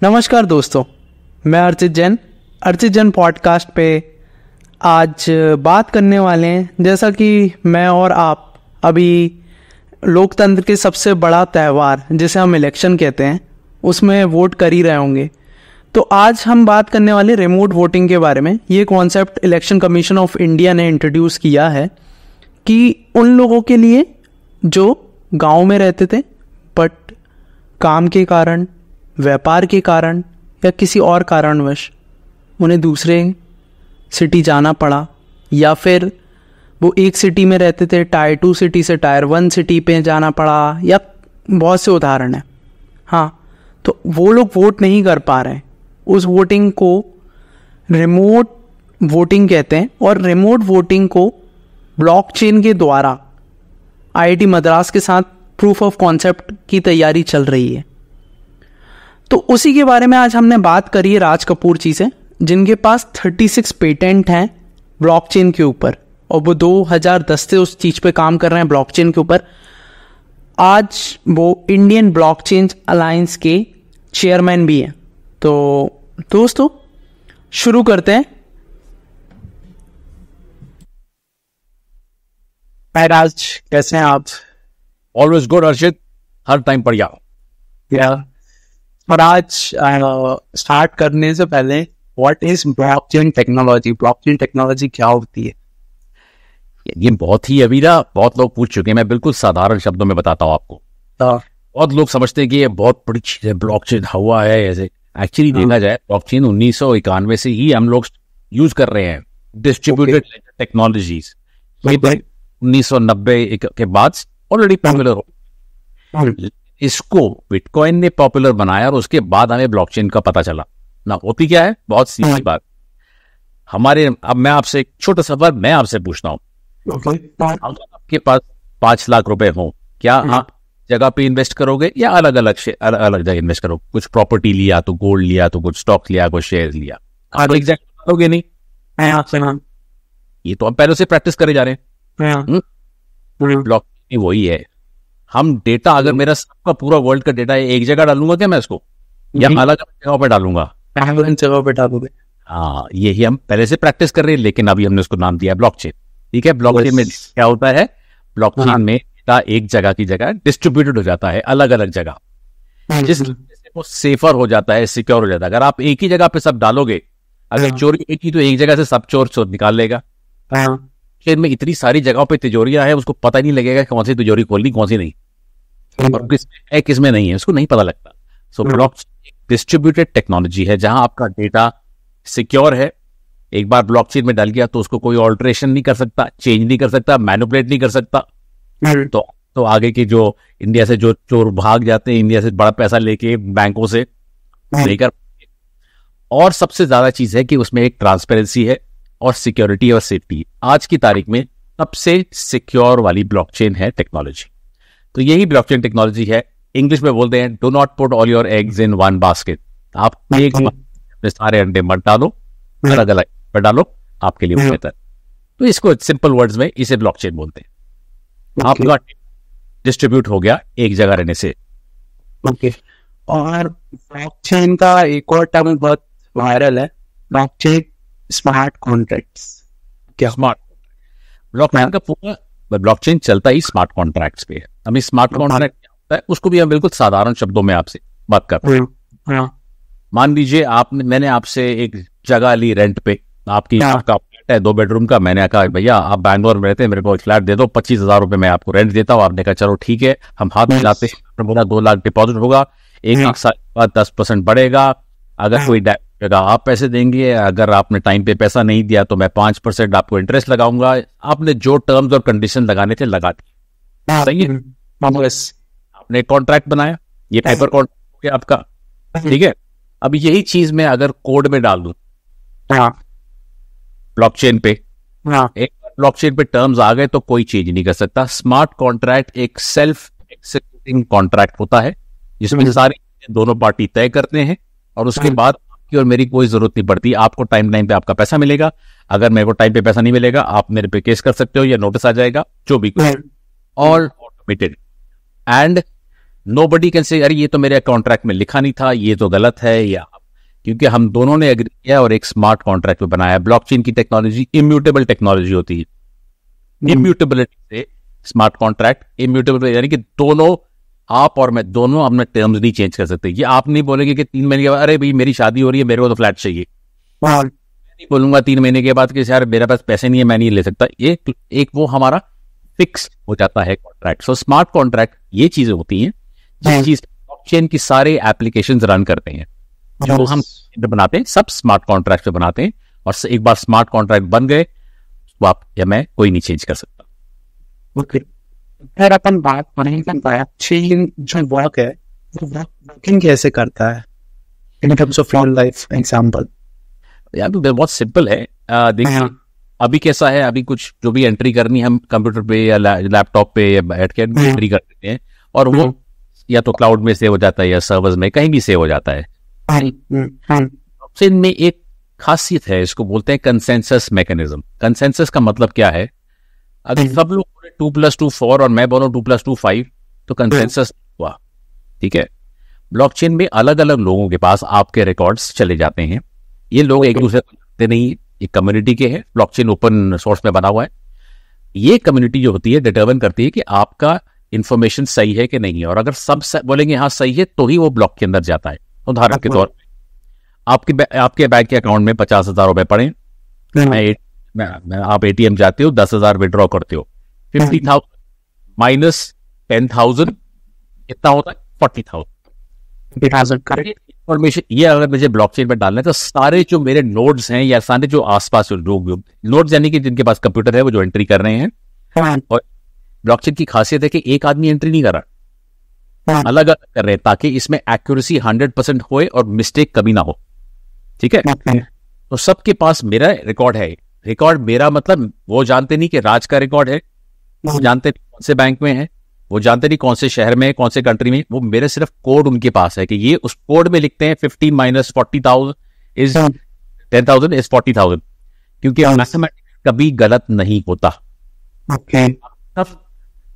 नमस्कार दोस्तों, मैं अर्चित जैन पॉडकास्ट पे आज बात करने वाले हैं। जैसा कि मैं और आप अभी लोकतंत्र के सबसे बड़ा त्यौहार जिसे हम इलेक्शन कहते हैं उसमें वोट कर ही रहे होंगे, तो आज हम बात करने वाले रिमोट वोटिंग के बारे में। ये concept election commission of India ने इंट्रोड्यूस किया है कि उन लोगों के लिए जो गांव में रहते थे बट काम के कारण, व्यापार के कारण या किसी और कारणवश उन्हें दूसरे सिटी जाना पड़ा, या फिर वो एक सिटी में रहते थे, टायर 2 सिटी से टायर 1 सिटी पे जाना पड़ा, या बहुत से उदाहरण हैं। हाँ, तो वो लोग वोट नहीं कर पा रहे हैं। उस वोटिंग को रिमोट वोटिंग कहते हैं, और रिमोट वोटिंग को ब्लॉकचेन के द्वारा आईआईटी मद्रास के साथ प्रूफ ऑफ कॉन्सेप्ट की तैयारी चल रही है। तो उसी के बारे में आज हमने बात करी है राज कपूर जी से, जिनके पास 36 पेटेंट हैं ब्लॉकचेन के ऊपर, और वो 2010 से उस चीज़ पे काम कर रहे हैं ब्लॉकचेन के ऊपर। आज वो इंडियन ब्लॉकचेन अलायंस के चेयरमैन भी हैं। तो दोस्तों शुरू करते हैं। राज, कैसे हैं आप? ऑलवेज गुड अर्चित, हर टाइम बढ़िया। और आज स्टार्ट करने से पहले, what is blockchain technology? Blockchain technology क्या होती है? ये बहुत ही अभी ना बहुत लोग पूछ चुके हैं। मैं बिल्कुल साधारण शब्दों में बताता हूँ आपको। बहुत लोग समझते हैं कि ये बहुत बड़ी चीज है, ब्लॉकचेन हवा है ऐसे। एक्चुअली देखा जाए ब्लॉकचेन 1991 से ही हम लोग यूज कर रहे हैं। डिस्ट्रीब्यूटेड टेक्नोलॉजीज 1990 के बाद ऑलरेडी पॉपुलर हो। इसको बिटकॉइन ने पॉपुलर बनाया और उसके बाद हमें ब्लॉकचेन का पता चला ना। होती क्या है, बहुत सीधी बात। अब मैं आपसे एक छोटा सवाल मैं आपसे पूछता हूँ। अगर आपके पास 5 लाख रुपए हो, क्या आप जगह पे इन्वेस्ट करोगे या अलग अलग जगह इन्वेस्ट करोगे? कुछ प्रॉपर्टी लिया तो गोल्ड लिया, तो कुछ स्टॉक लिया, कुछ शेयर लिया, आप एग्जैक्ट करोगे नहीं। ये तो हम पहले से प्रैक्टिस करे जा रहे हैं। ब्लॉकचेन वही है। हम डेटा, अगर मेरा सबका पूरा वर्ल्ड का डेटा एक जगह डालूंगा क्या मैं इसको, या अलग अलग जगहों पे डालूंगा? जगहों पे डालोगे। हाँ, यही हम पहले से प्रैक्टिस कर रहे हैं, लेकिन अभी हमने उसको नाम दिया ब्लॉकचेन। ठीक है, ब्लॉकचेन में क्या होता है? ब्लॉकचेन में डेटा एक जगह की जगह डिस्ट्रीब्यूटेड हो जाता है, अलग अलग जगह, जिससे वो सेफर हो जाता है, सिक्योर हो जाता है। अगर आप एक ही जगह पे सब डालोगे, अगर चोरी एक ही, तो एक जगह से सब चोर निकाल लेगा। चेन में इतनी सारी जगहों पे तिजोरियां हैं, उसको पता नहीं लगेगा कौन सी तिजोरी खोलनी, कौन सी नहीं, और किसमें है किसमें नहीं है, उसको नहीं पता लगता। सो ब्लॉकचेन एक डिस्ट्रीब्यूटेड टेक्नोलॉजी है जहां आपका डेटा सिक्योर है। एक बार ब्लॉकचेन में डल गया तो उसको कोई ऑल्टरेशन नहीं कर सकता, चेंज नहीं कर सकता, मैनिपुलेट नहीं कर सकता। तो आगे के जो इंडिया से जो चोर भाग जाते हैं, इंडिया से बड़ा पैसा लेके बैंकों से लेकर, और सबसे ज्यादा चीज है कि उसमें एक ट्रांसपेरेंसी है और सिक्योरिटी और सेफ्टी। आज की तारीख में सबसे सिक्योर वाली ब्लॉकचेन है टेक्नोलॉजी। तो यही ब्लॉकचेन टेक्नोलॉजी है। इंग्लिश में बोलते हैं, do not put all your eggs in one basket. आप एक अपने सारे अंडे मत डालो, अलग अलग पर डालो, आपके लिए बेहतर। तो इसको सिंपल वर्ड्स में इसे ब्लॉकचेन बोलते हैं। आपका डिस्ट्रीब्यूट हो गया एक जगह रहने से। और ब्लॉकचेन का एक और टर्म बहुत वायरल है, ब्लॉकचेन स्मार्ट कॉन्ट्रैक्ट्स। क्या स्मार्ट ब्लॉकचेन का पूरा ब्लॉकचेन चलता ही स्मार्ट कॉन्ट्रैक्ट्स पे है। हमें स्मार्ट कॉन्ट्रैक्ट क्या होता है उसको भी हम बिल्कुल साधारण शब्दों में आपसे बात करते हैं। मान लीजिए मैंने आपसे एक जगह ली रेंट पे, आपका फ्लैट है 2 बेडरूम का। मैंने कहा भैया आप बैंगलोर में रहते हैं, मेरे को एक फ्लैट दे दो, 25,000 रुपए मैं आपको रेंट देता हूँ। आपने कहा चलो ठीक है, हम हाथ मिलाते हैं। बोला 2 लाख डिपॉजिट होगा, 1 लाख साल बाद 10% बढ़ेगा। अगर कोई जगह आप पैसे देंगे, अगर आपने टाइम पे पैसा नहीं दिया तो मैं 5% आपको इंटरेस्ट लगाऊंगा। आपने जो टर्म्स और कंडीशन लगाने थे लगा दिए। सही है, आपने कॉन्ट्रैक्ट बनाया, ये पेपर कॉन्ट्रैक्ट हो गया आपका। ठीक है, अब यही चीज मैं अगर कोड में डाल दूं ब्लॉकचेन पे, एक ब्लॉकचेन पे टर्म्स आ गए तो कोई चेंज नहीं कर सकता। स्मार्ट कॉन्ट्रैक्ट एक सेल्फ एक्सिक्यूटिंग कॉन्ट्रैक्ट होता है जिसमें सारी दोनों पार्टी तय करते हैं, और उसके बाद आपकी और मेरी कोई जरूरत नहीं पड़ती। आपको टाइम पे आपका पैसा मिलेगा, अगर मेरे को टाइम पे पैसा नहीं मिलेगा आप मेरे पे केस कर सकते हो या नोटिस आ जाएगा, जो भी कुछ, all automated. And nobody can say अरे ये तो मेरे कॉन्ट्रैक्ट में लिखा नहीं था, ये तो गलत है, या क्योंकि हम दोनों ने एग्री किया और एक स्मार्ट कॉन्ट्रैक्ट बनाया। ब्लॉकचेन की टेक्नोलॉजी इम्यूटेबल टेक्नोलॉजी होती है। इम्यूटेबिलिटी से स्मार्ट कॉन्ट्रैक्ट इम्यूटेबल, यानी कि दोनों, आप और मैं दोनों अपने टर्म्स नहीं चेंज कर सकते। ये आप नहीं बोलेंगे कि 3 महीने के बाद अरे भाई मेरी शादी हो रही है, मेरे को तो फ्लैट चाहिए। मैं नहीं बोलूंगा 3 महीने के बाद कि यार मेरे पास पैसे नहीं है, मैं नहीं ले सकता। ये एक वो हमारा फिक्स हो जाता है कॉन्ट्रैक्ट। सो स्मार्ट कॉन्ट्रैक्ट ये चीजें होती हैं जिस चीज ब्लॉकचेन की सारे एप्लीकेशंस रन करते हैं, जो हम बनाते हैं सब स्मार्ट कॉन्ट्रैक्ट पे बनाते हैं। और एक बार स्मार्ट कॉन्ट्रैक्ट बन गए तो आप या मैं कोई नहीं चेंज कर सकता। ओके, फिर अपन बात करेंगे ब्लॉकचेन जो वर्क है वो वर्किंग कैसे करता है in terms of real life example. यार बहुत सिंपल है। देखिए अभी कैसा है, अभी कुछ जो भी एंट्री करनी है हम कंप्यूटर पे या लैपटॉप पे या बैठ के एंट्री कर देते हैं, और वो या तो क्लाउड में सेव हो जाता है या सर्वर्स में कहीं भी सेव हो जाता है। ब्लॉकचेन में एक खासियत है, इसको बोलते हैं कंसेंसस मैकेनिज्म। कंसेंसस का मतलब क्या है, अगर सब लोग 2+2 4 और मैं बोलूं 2+2 5 तो कंसेंसस हुआ। ठीक है, ब्लॉकचेन में अलग अलग लोगों के पास आपके रिकॉर्ड्स चले जाते हैं। ये लोग एक दूसरे को जानते नहीं, एक कम्युनिटी के हैं। ब्लॉकचेन ओपन सोर्स में बना हुआ है। ये कम्युनिटी जो होती है डिटरमिन करती है कि आपका इंफॉर्मेशन सही है कि नहीं है, और अगर सब बोलेंगे हाँ सही है तो ही वो ब्लॉक के अंदर जाता है। उदाहरण के तौर पे आपके बैंक के अकाउंट में 50,000 रुपए पड़े, आप एटीएम जाते हो 10,000 विड्रॉ करते हो, 50,000 माइनस 10,000 कितना होता है 40,000 इंफॉर्मेशन। ये अगर मुझे ब्लॉकचेन पर डालना है तो सारे जो मेरे नोड्स हैं या सारे जो आसपास लोग, नोड्स यानी कि जिनके पास कंप्यूटर है वो जो एंट्री कर रहे हैं, और ब्लॉकचेन की खासियत है कि एक आदमी एंट्री नहीं कर रहा, अलग अलग कर रहे हैं ताकि इसमें एक्यूरेसी 100% होए और मिस्टेक कभी ना हो। ठीक है, तो सबके पास मेरा रिकॉर्ड है। रिकॉर्ड मेरा मतलब वो जानते नहीं कि राज का रिकॉर्ड है, वो जानते नहीं कौन से बैंक में है, वो जानते नहीं कौन से शहर में, कौन से कंट्री में। वो मेरे सिर्फ कोड उनके पास है कि ये उस कोड में लिखते हैं 15 माइनस 40,000 इज 10,000 इज 40,000, क्योंकि मैथमेटिक्स कभी गलत नहीं होता।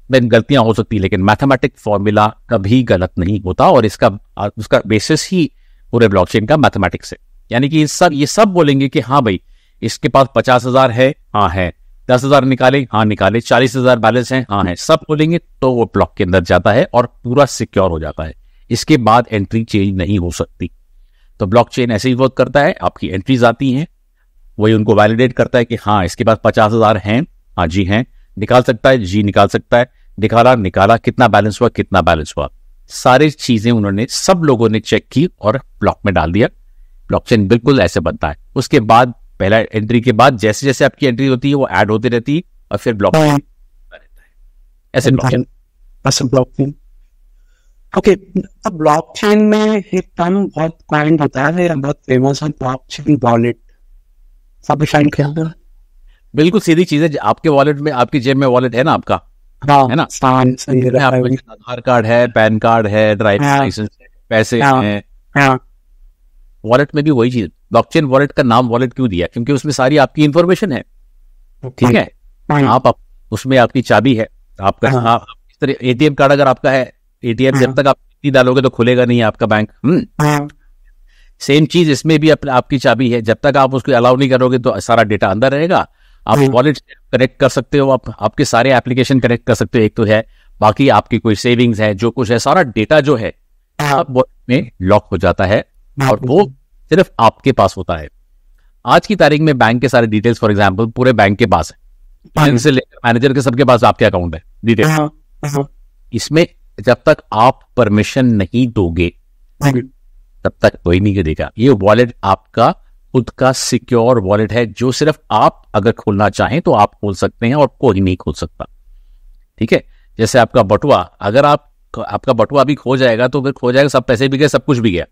गलतियां हो सकती है लेकिन मैथमेटिक्स फॉर्मूला कभी गलत नहीं होता, और उसका बेसिस ही पूरे ब्लॉकचेन का मैथमेटिक्स है। यानी कि ये सब बोलेंगे कि हाँ भाई इसके पास 50,000 है, हाँ है, 10,000 निकाले, हाँ निकाले, 40,000 बैलेंस है, हाँ है, सब बोलेंगे तो वो ब्लॉक के अंदर जाता है और पूरा सिक्योर हो जाता है। इसके बाद एंट्री चेंज नहीं हो सकती। तो ब्लॉकचेन ऐसे ही वर्क करता है, आपकी एंट्रीज आती हैं, वही उनको वैलिडेट करता है कि हाँ इसके पास 50,000 हैं, हाँ जी हैं, निकाल सकता है, जी निकाल सकता है, निकाला, कितना बैलेंस हुआ, सारी चीजें उन्होंने सब लोगों ने चेक की और ब्लॉक में डाल दिया। ब्लॉकचेन बिल्कुल ऐसे बनता है। उसके बाद पहला एंट्री के बाद जैसे जैसे आपकी एंट्री होती है वो ऐड होती रहती है और फिर ब्लॉक रहता है। ऐसे ब्लॉकचेन। ओके, अब ब्लॉकचेन में एक टर्म बहुत कॉमन होता है, बहुत फेमस है, ब्लॉकचेन वॉलेट। सब डिफाइन किया। बिल्कुल सीधी चीज है। आपके वॉलेट में, आपकी जेब में वॉलेट है ना आपका, है ना, आधार कार्ड है, पैन कार्ड है, ड्राइविंग लाइसेंस है, पैसे हैं, वॉलेट में भी वही चीज। ब्लॉकचेन वॉलेट का नाम वॉलेट क्यों दिया, क्योंकि उसमें सारी आपकी इंफॉर्मेशन है। ठीक है, आप उसमें आपकी चाबी है, आपका इस तरह एटीएम कार्ड अगर आपका है, एटीएम जब तक आप नहीं डालोगे तो खुलेगा नहीं आपका बैंक। सेम चीज इसमें भी आपकी चाबी है, जब तक आप उसको अलाउ नहीं करोगे तो सारा डेटा अंदर रहेगा। आप वॉलेट कनेक्ट कर सकते हो, आपके सारे एप्लीकेशन कनेक्ट कर सकते हो, एक तो है, बाकी आपकी कोई सेविंग्स है, जो कुछ है, सारा डेटा जो है सब वॉलेट में लॉक हो जाता है और वो सिर्फ आपके पास होता है। आज की तारीख में बैंक के सारे डिटेल्स फॉर एग्जांपल पूरे बैंक के पास है, से लेकर मैनेजर के सबके पास आपके अकाउंट है डिटेल। इसमें जब तक आप परमिशन नहीं दोगे तब तक कोई नहीं देगा। ये वॉलेट आपका खुद का सिक्योर वॉलेट है जो सिर्फ आप अगर खोलना चाहें तो आप खोल सकते हैं और कोई नहीं खोल सकता। ठीक है, जैसे आपका बटुआ, अगर आपका बटुआ भी खो जाएगा तो फिर खो जाएगा, सब पैसे भी गए, सब कुछ भी गया।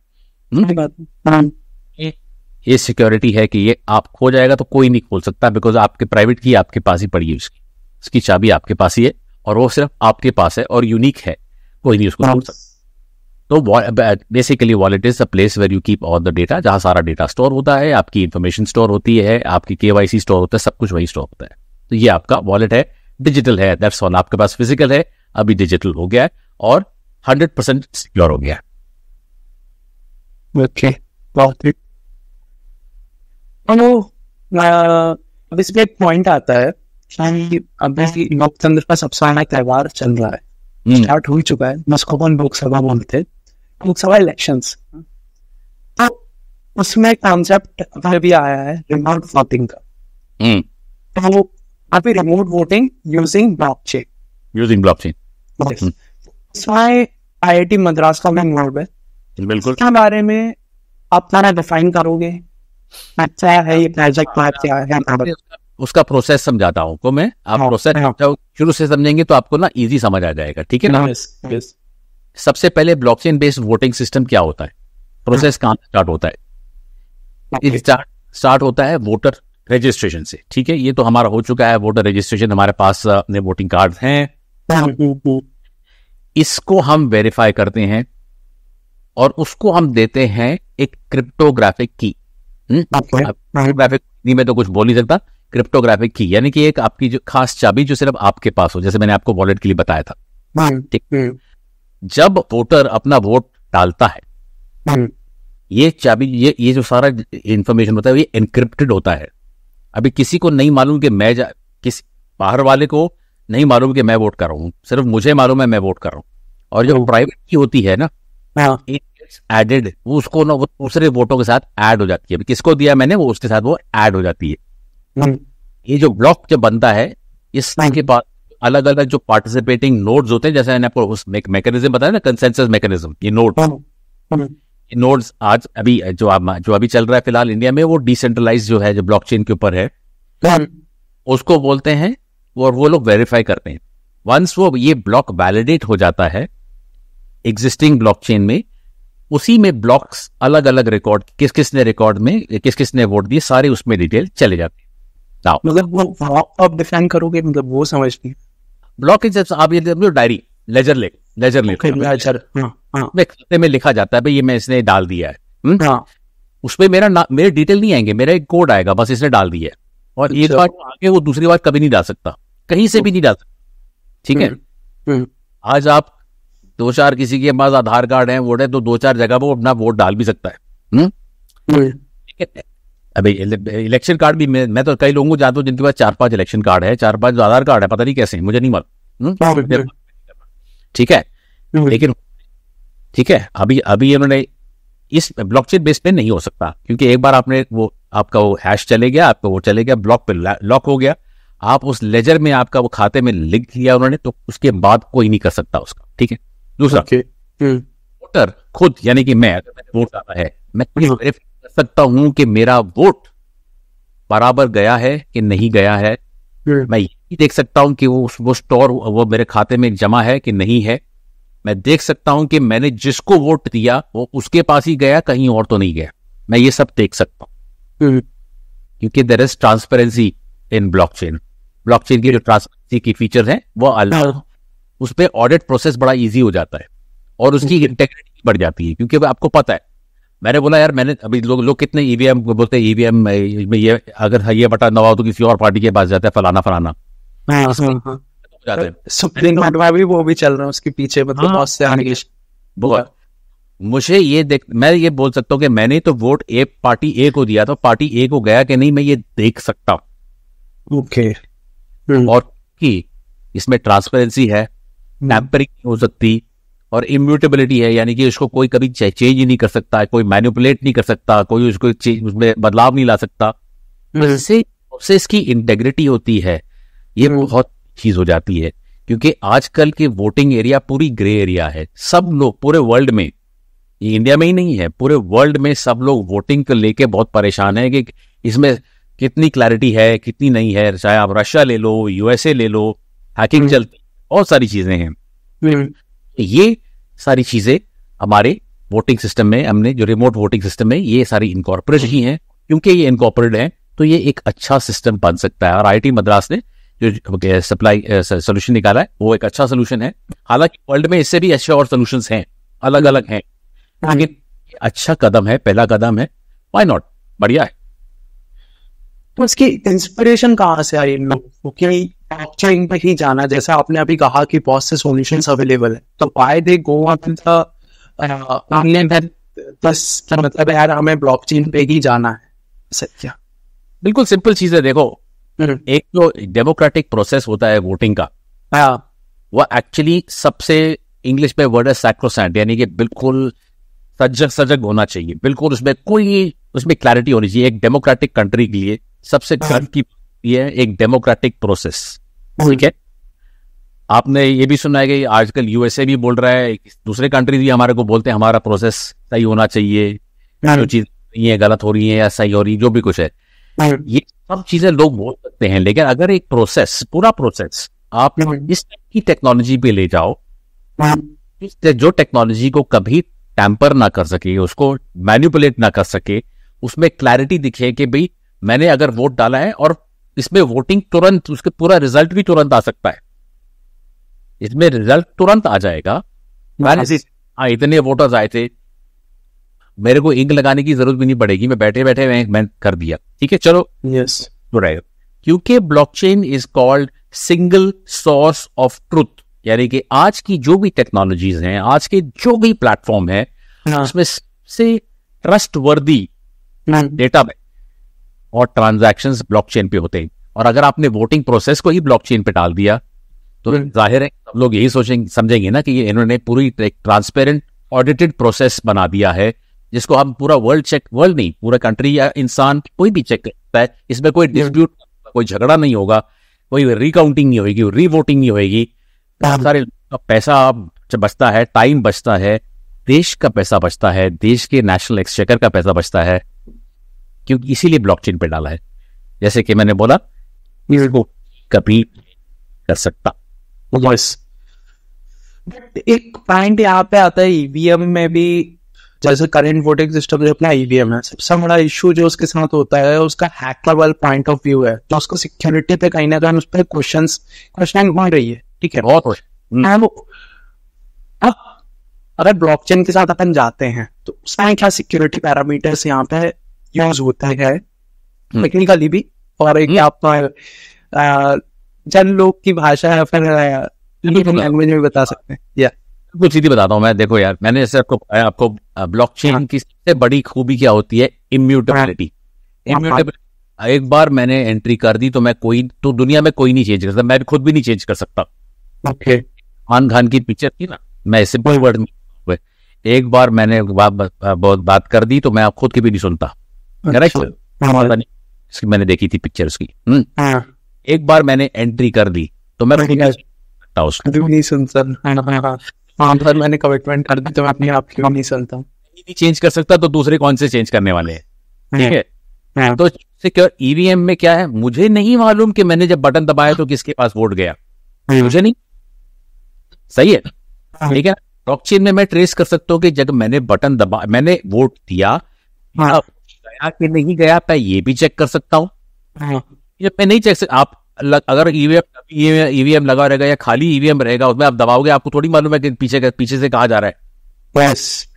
ये सिक्योरिटी है कि ये आप खो जाएगा तो कोई नहीं खोल सकता, बिकॉज आपके प्राइवेट की आपके पास ही पड़ी है, उसकी चाबी आपके पास ही है और वो सिर्फ आपके पास है और यूनिक है, कोई नहीं उसको खोल सकता। तो basically wallet is a place where you keep all the data, जहां सारा डेटा स्टोर होता है, आपकी इंफॉर्मेशन स्टोर होती है, आपकी KYC स्टोर होता है, सब कुछ वही स्टोर होता है। तो ये आपका वॉलेट है, डिजिटल है, दैट्स ऑल। आपके पास फिजिकल है, अभी डिजिटल हो गया है, और 100% सिक्योर हो गया। ओके, बहुत ही। अब इसमें एक पॉइंट आता है कि अभी लोकतंत्र का सबसे बड़ा त्योहार चल रहा है, स्टार्ट हो चुका है, जिसको अपन लोकसभा बोलते हैं, लोकसभा इलेक्शंस। तो उसमें कॉन्सेप्ट अभी आया है रिमोट वोटिंग का। तो अभी रिमोट वोटिंग यूजिंग ब्लॉकचेन। इसमें IIT मद्रास का मैं इन्वॉल्व है। बिल्कुल। इसके बारे में आप सारा डिफाइन करोगे, अच्छा है ये प्रोजेक्ट क्या है? उसका प्रोसेस समझाता हूँ को मैं। आप प्रोसेस शुरू से समझेंगे तो आपको ना इजी समझ आ जाएगा, ठीक है ना? सबसे पहले ब्लॉकचेन बेस्ड वोटिंग सिस्टम क्या होता है, प्रोसेस कहाँ स्टार्ट होता है? स्टार्ट होता है वोटर रजिस्ट्रेशन से, ठीक है? ये तो हमारा हो चुका है वोटर रजिस्ट्रेशन, हमारे पास अपने वोटिंग कार्ड हैं। इसको हम वेरीफाई करते हैं और उसको हम देते हैं एक क्रिप्टोग्राफिक की। क्रिप्टोग्राफिक में तो कुछ बोल नहीं सकता। क्रिप्टोग्राफिक की यानी कि एक आपकी जो खास चाबी जो सिर्फ आपके पास हो, जैसे मैंने आपको वॉलेट के लिए बताया था, ठीक? जब वोटर अपना वोट डालता है, ये चाबी, ये जो सारा इंफॉर्मेशन होता है ये एनक्रिप्टेड होता है। अभी किसी को नहीं मालूम कि किसी बाहर वाले को नहीं मालूम कि मैं वोट कर रहा हूँ, सिर्फ मुझे मालूम है मैं वोट कर रहा हूँ। और जो प्राइवेट की होती है ना, एडेड, वो उसको ना वो दूसरे वोटों के साथ ऐड हो जाती है। अभी किसको दिया मैंने, वो उसके साथ वो ऐड हो जाती है। ये जो ब्लॉक जब बनता है, इसके पास अलग अलग जो पार्टिसिपेटिंग नोड्स होते हैं, जैसे मैंने आपको उस मैकेनिज्म बताया ना, कंसेंसस मैकेनिज्म, ये नोड्स आज अभी जो अभी चल रहा है फिलहाल इंडिया में, वो डिसेंट्रलाइज जो है, जो ब्लॉकचेन के ऊपर है, उसको बोलते हैं। और वो लोग वेरीफाई करते हैं। वंस वो ये ब्लॉक वैलिडेट हो जाता है एग्जिस्टिंग ब्लॉकचेन में, उसी में ब्लॉक्स अलग अलग रिकॉर्ड, किस किसने रिकॉर्ड में किस किसने वोट दिए, सारे उसमें डिटेल चले जाते हैं। मतलब वो आप डिफाइन करोगे, मतलब वो समझती ब्लॉक आप ये डायरी लेजर खाते में लिखा जाता है, भाई ये मैं इसने डाल दिया है। उसमें मेरे डिटेल नहीं आएंगे, मेरा एक कोड आएगा, बस इसने डाल दिया है। और एक बार आगे वो दूसरी बार कभी नहीं डाल सकता, कहीं से भी नहीं डाल सकता, ठीक है? आज आप 2-4 किसी के पास आधार कार्ड है, वोट है, तो 2-4 जगह वो अपना वोट डाल भी सकता है। ठीक है? अभी इलेक्शन कार्ड भी मैं तो कई लोगों को जानता हूँ जिनके पास 4-5 इलेक्शन कार्ड है, 4-5 आधार कार्ड है, पता नहीं कैसे, मुझे नहीं मालूम। ठीक है, लेकिन ठीक है, अभी उन्होंने इस ब्लॉकचेन बेस पे नहीं हो सकता, क्योंकि एक बार आपने आपका वो हैश चले गया, आपका वो चले गया, ब्लॉक पे लॉक हो गया, आप उस लेजर में आपका वो खाते में लिख लिया उन्होंने, तो उसके बाद कोई नहीं कर सकता उसका। ठीक है, दूसरा वोटर खुद, यानी कि मैं, अगर मैंने वोट डाला है, मैं वेरीफाई कर सकता हूं कि मेरा वोट बराबर गया है कि नहीं गया है। मैं ये देख सकता हूं कि वो स्टोर वो मेरे खाते में जमा है कि नहीं है। मैं देख सकता हूं कि मैंने जिसको वोट दिया वो उसके पास ही गया, कहीं और तो नहीं गया। मैं ये सब देख सकता हूं, क्योंकि there is transparency in blockchain. Blockchain की जो ट्रांसपेरेंसी की फीचर है वो अलग, उस पर ऑडिट प्रोसेस बड़ा इजी हो जाता है और उसकी इंटेग्रिटी बढ़ जाती है, क्योंकि आपको पता है, मैंने बोला यार, मैंने अभी लोग कितने ईवीएम बोलते हैं, ईवीएम में ये अगर ये बटन दबाओ तो किसी और पार्टी के पास जाता है, फलाना सुप्रीम कोर्ट में भी वो भी चल रहा है उसके पीछे, मतलब बहुत से बहुत। मुझे ये मैं ये बोल सकता हूँ कि मैंने तो वोट पार्टी ए को दिया, तो पार्टी ए को गया कि नहीं, मैं ये देख सकता हूँ। ओके। और कि इसमें ट्रांसपेरेंसी है, टैंपरिंग नहीं हो सकती, और इम्यूटेबिलिटी है, यानी कि उसको कोई कभी चेंज ही नहीं कर सकता, कोई मैनिपुलेट नहीं कर सकता, कोई उसको उसमें बदलाव नहीं ला सकता। इससे इसकी इंटेग्रिटी होती है, ये बहुत चीज हो जाती है, क्योंकि आजकल के वोटिंग एरिया पूरी ग्रे एरिया है। सब लोग पूरे वर्ल्ड में, ये इंडिया में ही नहीं है, पूरे वर्ल्ड में सब लोग वोटिंग को लेके बहुत परेशान है कि इसमें कितनी क्लैरिटी है, कितनी नहीं है। चाहे आप रशिया ले लो, यूएसए ले लो, हैकिंग चलती, बहुत सारी चीजें हैं। ये सारी चीजें हमारे वोटिंग सिस्टम में, हमने जो रिमोट वोटिंग सिस्टम में ये सारी इनकॉर्पोरेट ही हैं। क्योंकि ये इनकॉर्पोरेट है तो ये एक अच्छा सिस्टम बन सकता है, और आईआईटी मद्रास ने जो सप्लाई सोल्यूशन निकाला है वो एक अच्छा सोल्यूशन है। हालांकि वर्ल्ड में इससे भी अच्छे और सोल्यूशंस हैं, अलग अलग हैं, लेकिन अच्छा कदम है, पहला कदम है, व्हाई नॉट, बढ़िया है। तो इसकी इंस्पिरेशन कहाँ से आई इन लोगों को कि ब्लॉकचेन पे ही जाना, जैसे आपने अभी कहा कि बहुत से सॉल्यूशंस अवेलेबल है, तो why they go on the bus मतलब यार हमें ब्लॉकचेन पे ही जाना है, सत्य? बिल्कुल सिंपल चीज है, देखो एक जो डेमोक्रेटिक प्रोसेस होता है वोटिंग का, वो एक्चुअली सबसे इंग्लिश में वर्ड है सैक्रोसैंट, यानी कि बिल्कुल सजग सजग होना चाहिए, बिल्कुल उसमें क्लैरिटी होनी चाहिए। एक डेमोक्रेटिक कंट्री के लिए सबसे गर्व की ये है एक डेमोक्रेटिक प्रोसेस, ठीक है। आपने ये भी सुना है कि आजकल यूएसए भी बोल रहा है, दूसरे कंट्री भी हमारे को बोलते हैं हमारा प्रोसेस सही होना चाहिए, जो चीज नहीं है गलत हो रही है या सही हो रही, जो भी कुछ है, ये सब चीजें लोग बोल सकते हैं। लेकिन अगर एक प्रोसेस, पूरा प्रोसेस आप इस की टेक्नोलॉजी पे ले जाओ, जो टेक्नोलॉजी को कभी टैंपर ना कर सके, उसको मैनिपुलेट ना कर सके, उसमें क्लैरिटी दिखे कि भाई मैंने अगर वोट डाला है और इसमें वोटिंग तुरंत, उसके पूरा रिजल्ट भी तुरंत आ सकता है, इसमें रिजल्ट तुरंत आ जाएगा। हाँ, इतने वोटर्स आए थे, मेरे को इंक लगाने की जरूरत भी नहीं पड़ेगी, मैं बैठे बैठे मैं कर दिया, ठीक है, चलो यस राइट। क्योंकि blockchain is called single source of truth, यानी कि आज की जो भी टेक्नोलॉजीज हैं, आज के जो भी प्लेटफॉर्म है, उसमें सबसे ट्रस्टवर्दी डेटा और ट्रांजैक्शंस ब्लॉकचेन पे होते हैं। और अगर आपने वोटिंग प्रोसेस को ही ब्लॉकचेन पे डाल दिया तो जाहिर है सब लोग यही समझेंगे ना कि ये इन्होंने पूरी एक ट्रांसपेरेंट ऑडिटेड प्रोसेस बना दिया है, जिसको हम पूरा वर्ल्ड नहीं, पूरा कंट्री या इंसान कोई भी चेक करता है, इसमें कोई डिस्प्यूट, कोई झगड़ा नहीं होगा, कोई रिकाउंटिंग नहीं होगी, रीवोटिंग नहीं होगी, बहुत सारे पैसा बचता है, टाइम बचता है, देश का पैसा बचता है, देश के नेशनल एक्सचेकर का पैसा बचता है, क्योंकि इसीलिए ब्लॉकचेन पे डाला है। जैसे कि मैंने बोला, इसको कभी कर सकता। बस एक पॉइंट यहाँ पे आता है, ईवीएम में भी जैसे करंट वोटिंग सिस्टम जो अपना ईवीएम है, सबसे बड़ा इशू जो उसके साथ होता है उसका हैकरेबल पॉइंट ऑफ व्यू है, तो उसको सिक्योरिटी पे कहीं ना कहीं उस पर क्वेश्चन हो रही है, ठीक है, बहुत अगर ब्लॉकचेन के साथ अपन जाते हैं तो उसमें क्या सिक्योरिटी पैरामीटर्स यहाँ पे यूज होता है टेक्निकली भी, और एक आप जन लोग की भाषा है, फिर लैंग्वेज में बता सकते हैं। या कुछ सीधी बताता हूँ मैं, देखो यार, मैंने जैसे आपको ब्लॉकचेन की सबसे बड़ी खूबी क्या होती है, इम्यूटेबिलिटी। एक बार मैंने एंट्री कर दी तो दुनिया में कोई नहीं चेंज कर सकता, मैं खुद भी नहीं चेंज कर सकता। ओके, खान खान की पिक्चर थी ना, मैं सिंपल वर्ड में एक बार मैंने बहुत बात कर दी तो मैं आप खुद की भी नहीं सुनता, करेक्ट? मैंने देखी थी पिक्चर उसकी। एक बार मैंने एंट्री कर दी तो मैं नहीं सुनता, मैंने कमिटमेंट कर दी तो मैं अपने आप की नहीं सुनता, नहीं चेंज कर सकता, तो दूसरे कौन से चेंज करने वाले हैं, ठीक है? तो सिक्योर ईवीएम में क्या है, मुझे नहीं मालूम कि मैंने जब बटन दबाया तो किसके पास वोट गया, मुझे नहीं, सही है, ठीक है। ब्लॉकचेन में मैं ट्रेस कर सकता हूँ कि जब मैंने बटन दबा, मैंने वोट दिया, गया कि नहीं गया, मैं ये भी चेक कर सकता हूँ। मैं नहीं चेक सकता, आप अगर ईवीएम लगा रहेगा या खाली ईवीएम रहेगा, उसमें आप दबाओगे, आपको थोड़ी मालूम है कि पीछे से कहा जा रहा है। बस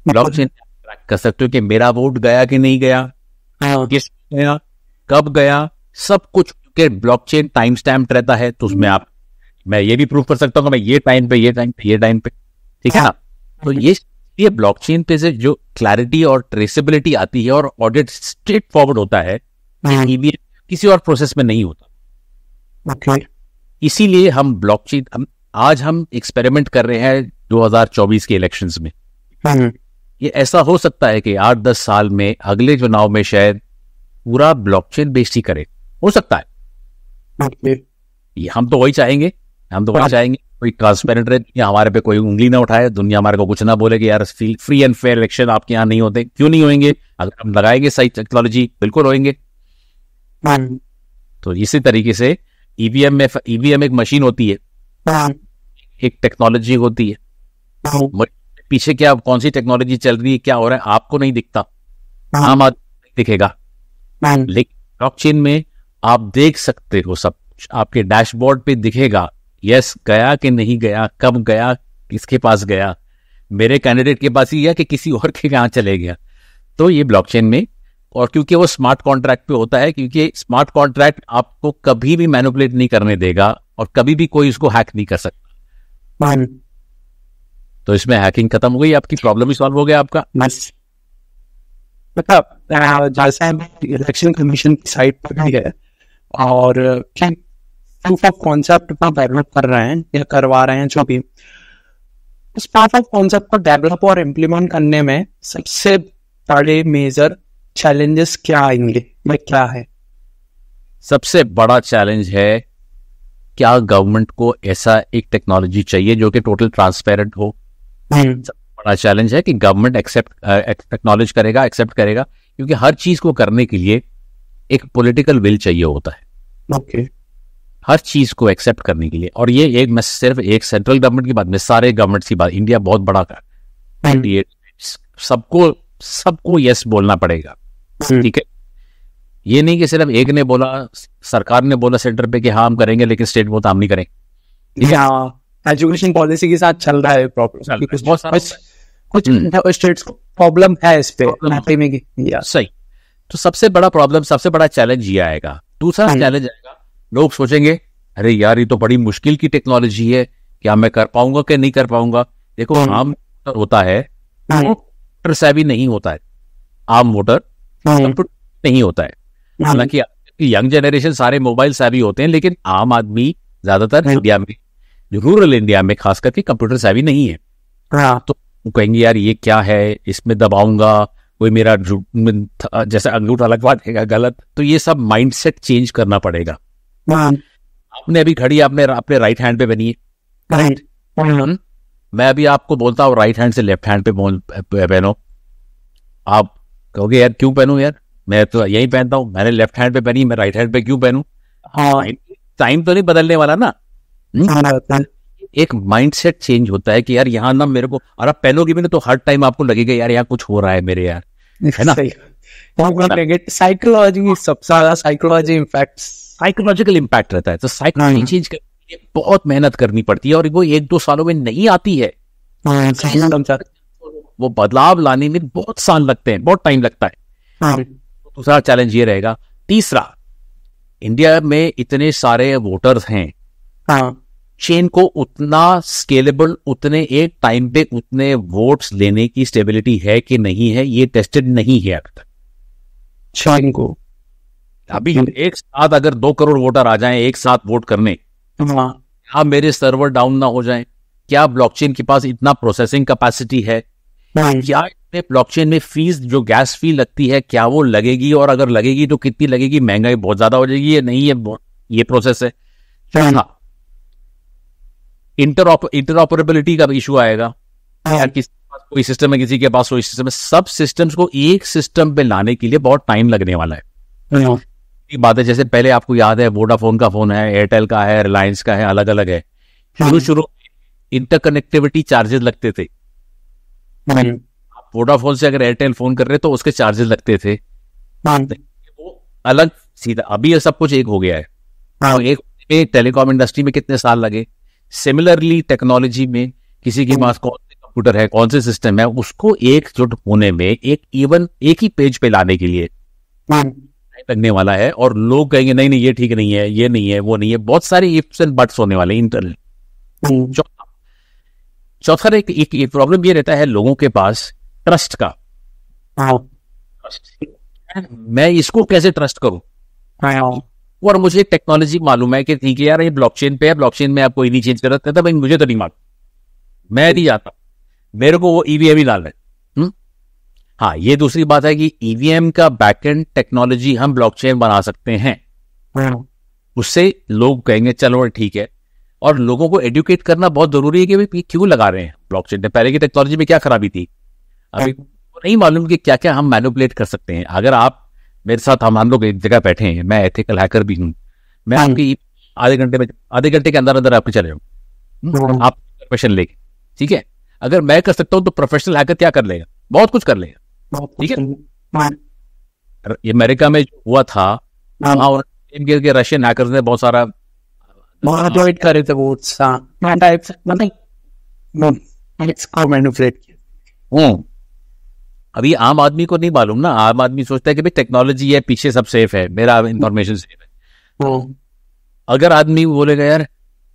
ब्लॉकचेन ट्रैक कर सकते हो कि मेरा वोट गया कि नहीं गया, किस गया, कब गया, सब कुछ, क्योंकि ब्लॉकचेन टाइम स्टैम्प रहता है, तो उसमें मैं ये भी प्रूव कर सकता हूँ कि मैं ये टाइम पे, ठीक है ना। तो ये ब्लॉकचेन पे से जो क्लैरिटी और ट्रेसेबिलिटी आती है और ऑडिट स्ट्रेट फॉरवर्ड होता है, किसी और प्रोसेस में नहीं होता। okay. इसीलिए हम ब्लॉकचेन आज हम एक्सपेरिमेंट कर रहे हैं 2024 के इलेक्शंस में। ये ऐसा हो सकता है कि 8-10 साल में अगले चुनाव में शायद पूरा ब्लॉकचेन बेस्ड ही करे, हो सकता है। ये हम तो वही चाहेंगे, कोई ट्रांसपेरेंट रहे, दुनिया हमारे पे कोई उंगली ना उठाए, दुनिया हमारे को कुछ ना बोले कि यार फ्री एंड फेयर इलेक्शन आपके यहाँ नहीं होते, क्यों नहीं होंगे, अगर हम लगाएंगे सही टेक्नोलॉजी बिल्कुल होंगे। तो इसी तरीके से ईवीएम एक मशीन होती है, एक टेक्नोलॉजी होती है, पीछे क्या कौन सी टेक्नोलॉजी चल रही है, क्या हो रहा है, आपको नहीं दिखता, आम आदमी दिखेगा, लेकिन ब्लॉकचेन में आप देख सकते हो, सब कुछ आपके डैशबोर्ड पे दिखेगा, यस गया कि नहीं गया, कब गया, किसके पास गया, मेरे कैंडिडेट के पास ही गया कि किसी और के यहाँ चले गया। तो ये ब्लॉकचेन में और क्योंकि वो स्मार्ट कॉन्ट्रैक्ट पे होता है, क्योंकि स्मार्ट कॉन्ट्रैक्ट आपको कभी भी मैनिपुलेट नहीं करने देगा और कभी भी कोई इसको हैक नहीं कर सकता। तो इसमें हैकिंग खत्म हो गई, आपकी प्रॉब्लम ही सॉल्व हो गया आपका। मतलब जैसे इलेक्शन कमीशन की साइट पर भी है और प्रूफ ऑफ कॉन्सेप्ट पर डेवलप कर रहे हैं या करवा रहे हैं, जो भी उस प्रूफ ऑफ कॉन्सेप्ट को डेवलप और इम्प्लीमेंट करने में सबसे बड़े मेजर चैलेंजेस क्या आएंगे या क्या है? सबसे बड़ा चैलेंज है, क्या गवर्नमेंट को ऐसा एक टेक्नोलॉजी चाहिए जो कि टोटल ट्रांसपेरेंट हो। सबसे बड़ा चैलेंज है कि गवर्नमेंट एक्नॉलेज करेगा, एक्सेप्ट करेगा, क्योंकि हर चीज को करने के लिए एक पॉलिटिकल विल चाहिए होता है। ओके। हर चीज को एक्सेप्ट करने के लिए। और ये एक, मैं सिर्फ एक सेंट्रल गवर्नमेंट की बात, मैं सारे गवर्नमेंट की बात, इंडिया बहुत बड़ा है, सबको यस बोलना पड़ेगा। ठीक है, ये नहीं कि सिर्फ एक ने बोला, सरकार ने बोला सेंटर पे कि हाँ हम करेंगे, लेकिन स्टेट वो काम नहीं करेंगे। एजुकेशन पॉलिसी के साथ चल रहा है प्रॉब्लम, कुछ स्टेट्स को प्रॉब्लम है इस पे। सही। तो सबसे बड़ा प्रॉब्लम, सबसे बड़ा चैलेंज ये आएगा। दूसरा चैलेंज आएगा, लोग सोचेंगे अरे यार ये तो बड़ी मुश्किल की टेक्नोलॉजी है, क्या मैं कर पाऊंगा कि नहीं कर पाऊंगा। देखो आम होता है, कंप्यूटर सेवी नहीं होता है, आम वोटर कंप्यूटर नहीं होता है। हालांकि यंग जनरेशन सारे मोबाइल सेवी होते हैं, लेकिन आम आदमी ज्यादातर इंडिया में, रूरल इंडिया में खास करके कंप्यूटर सेवी नहीं है। तो कहेंगे यार ये क्या है, इसमें दबाऊंगा कोई मेरा जैसे अंगूठा लगवा देगा गलत। तो ये सब माइंडसेट चेंज करना पड़ेगा। आपने अभी घड़ी आपने अपने राइट हैंड पे बनी है, मैं अभी आपको बोलता हूँ राइट हैंड से लेफ्ट हैंड पे पहनो, आप कहोगे यार क्यों पहनूं यार, मैं तो यही पहनता हूँ, मैंने लेफ्ट हैंड पे पहनी, मैं राइट हैंड पे क्यों पहनूं। टाइम तो नहीं बदलने वाला ना। एक माइंडसेट चेंज होता है कि यार यहाँ ना मेरे को, और आप पहनोगे भी ना तो हर टाइम आपको लगेगा यार यहाँ कुछ हो रहा है मेरे, यार है ना। साइकोलॉजी, सबसे ज्यादा साइकोलॉजी इम्पैक्ट, साइकोलॉजिकल इम्पैक्ट रहता है। तो साइकोलॉजी चेंज करने के लिए बहुत मेहनत करनी पड़ती है, और वो 1-2 सालों में नहीं आती है। वो बदलाव लाने में बहुत साल लगते हैं, बहुत टाइम लगता है। दूसरा चैलेंज ये रहेगा। तीसरा, इंडिया में इतने सारे वोटर्स हैं, चेन को उतना स्केलेबल, उतने एक टाइम पे उतने वोट्स लेने की स्टेबिलिटी है कि नहीं है, ये टेस्टेड नहीं है अब तक। चेन को अभी एक साथ अगर 2 करोड़ वोटर आ जाएं एक साथ वोट करने, क्या मेरे सर्वर डाउन ना हो जाएं? क्या ब्लॉकचेन के पास इतना प्रोसेसिंग कैपेसिटी है? क्या इसमें ब्लॉकचेन में फीस, जो गैस फी लगती है, क्या वो लगेगी? और अगर लगेगी तो कितनी लगेगी? महंगाई बहुत ज्यादा हो जाएगी या नहीं? ये प्रोसेस है। हाँ, इंटरऑपरेबिलिटी का इशू आएगा। यार किसी के पास कोई सिस्टम है, किसी के पास कोई सिस्टम है, सब सिस्टम्स को एक सिस्टम पे लाने के लिए बहुत टाइम लगने वाला है। बात है, जैसे पहले आपको याद है वोडाफोन का फोन है, एयरटेल का है, रिलायंस का है, अलग अलग है। शुरू इंटरकनेक्टिविटी चार्जेस लगते थे। वोडाफोन से अगर एयरटेल फोन कर रहे तो उसके चार्जेस लगते थे, वो अलग सीधा। अभी ये सब कुछ एक हो गया है। एक टेलीकॉम इंडस्ट्री में कितने साल लगे। सिमिलरली टेक्नोलॉजी में किसी के पास कौन से कंप्यूटर है, कौन से सिस्टम है, उसको एकजुट होने में, एक ही पेज पे लाने के लिए लगने वाला है। और लोग कहेंगे नहीं नहीं ये ठीक नहीं है, ये नहीं है, वो नहीं है, बहुत सारे इफ्स एंड बट्स होने वाले इंटरनल। चौथा एक प्रॉब्लम ये रहता है लोगों के पास ट्रस्ट का। मैं इसको कैसे ट्रस्ट करूं? और मुझे टेक्नोलॉजी मालूम है कि ठीक है यार ये ब्लॉकचेन पे है, ब्लॉकचेन में आप कोई नहीं चेंज कर सकते, तो भाई मुझे तो नहीं मालूम, मैं नहीं जाता, मेरे को वो ईवीएम ही डालना है। हाँ, ये दूसरी बात है कि ईवीएम का बैकएंड टेक्नोलॉजी हम ब्लॉकचेन बना सकते हैं। उससे लोग कहेंगे चलो ठीक है। और लोगों को एडुकेट करना बहुत जरूरी है कि भाई क्यों लगा रहे हैं ब्लॉकचेन। पहले की टेक्नोलॉजी में क्या खराबी थी, अभी नहीं मालूम कि क्या क्या हम मैनिपुलेट कर सकते हैं। अगर आप मेरे साथ, हम लोग एक जगह बैठे हैं, मैं एथिकल हैकर भी हूं, मैं आपकी आधे घंटे के अंदर अंदर आपके चले जाऊं, आप परमिशन लेके, ठीक है। अगर मैं कर सकता हूं तो प्रोफेशनल हैकर क्या कर लेगा? बहुत कुछ कर लेगा, ठीक है। ये अमेरिका में जो हुआ था, के रशियन हैकर्स ने बहुत सारा करे थे वोट्स, मैनिपुलेट किया। अभी आम आदमी को नहीं मालूम ना, आम आदमी सोचता है कि भाई टेक्नोलॉजी है, पीछे सब सेफ है, मेरा इंफॉर्मेशन सेफ है। अगर आदमी बोलेगा यार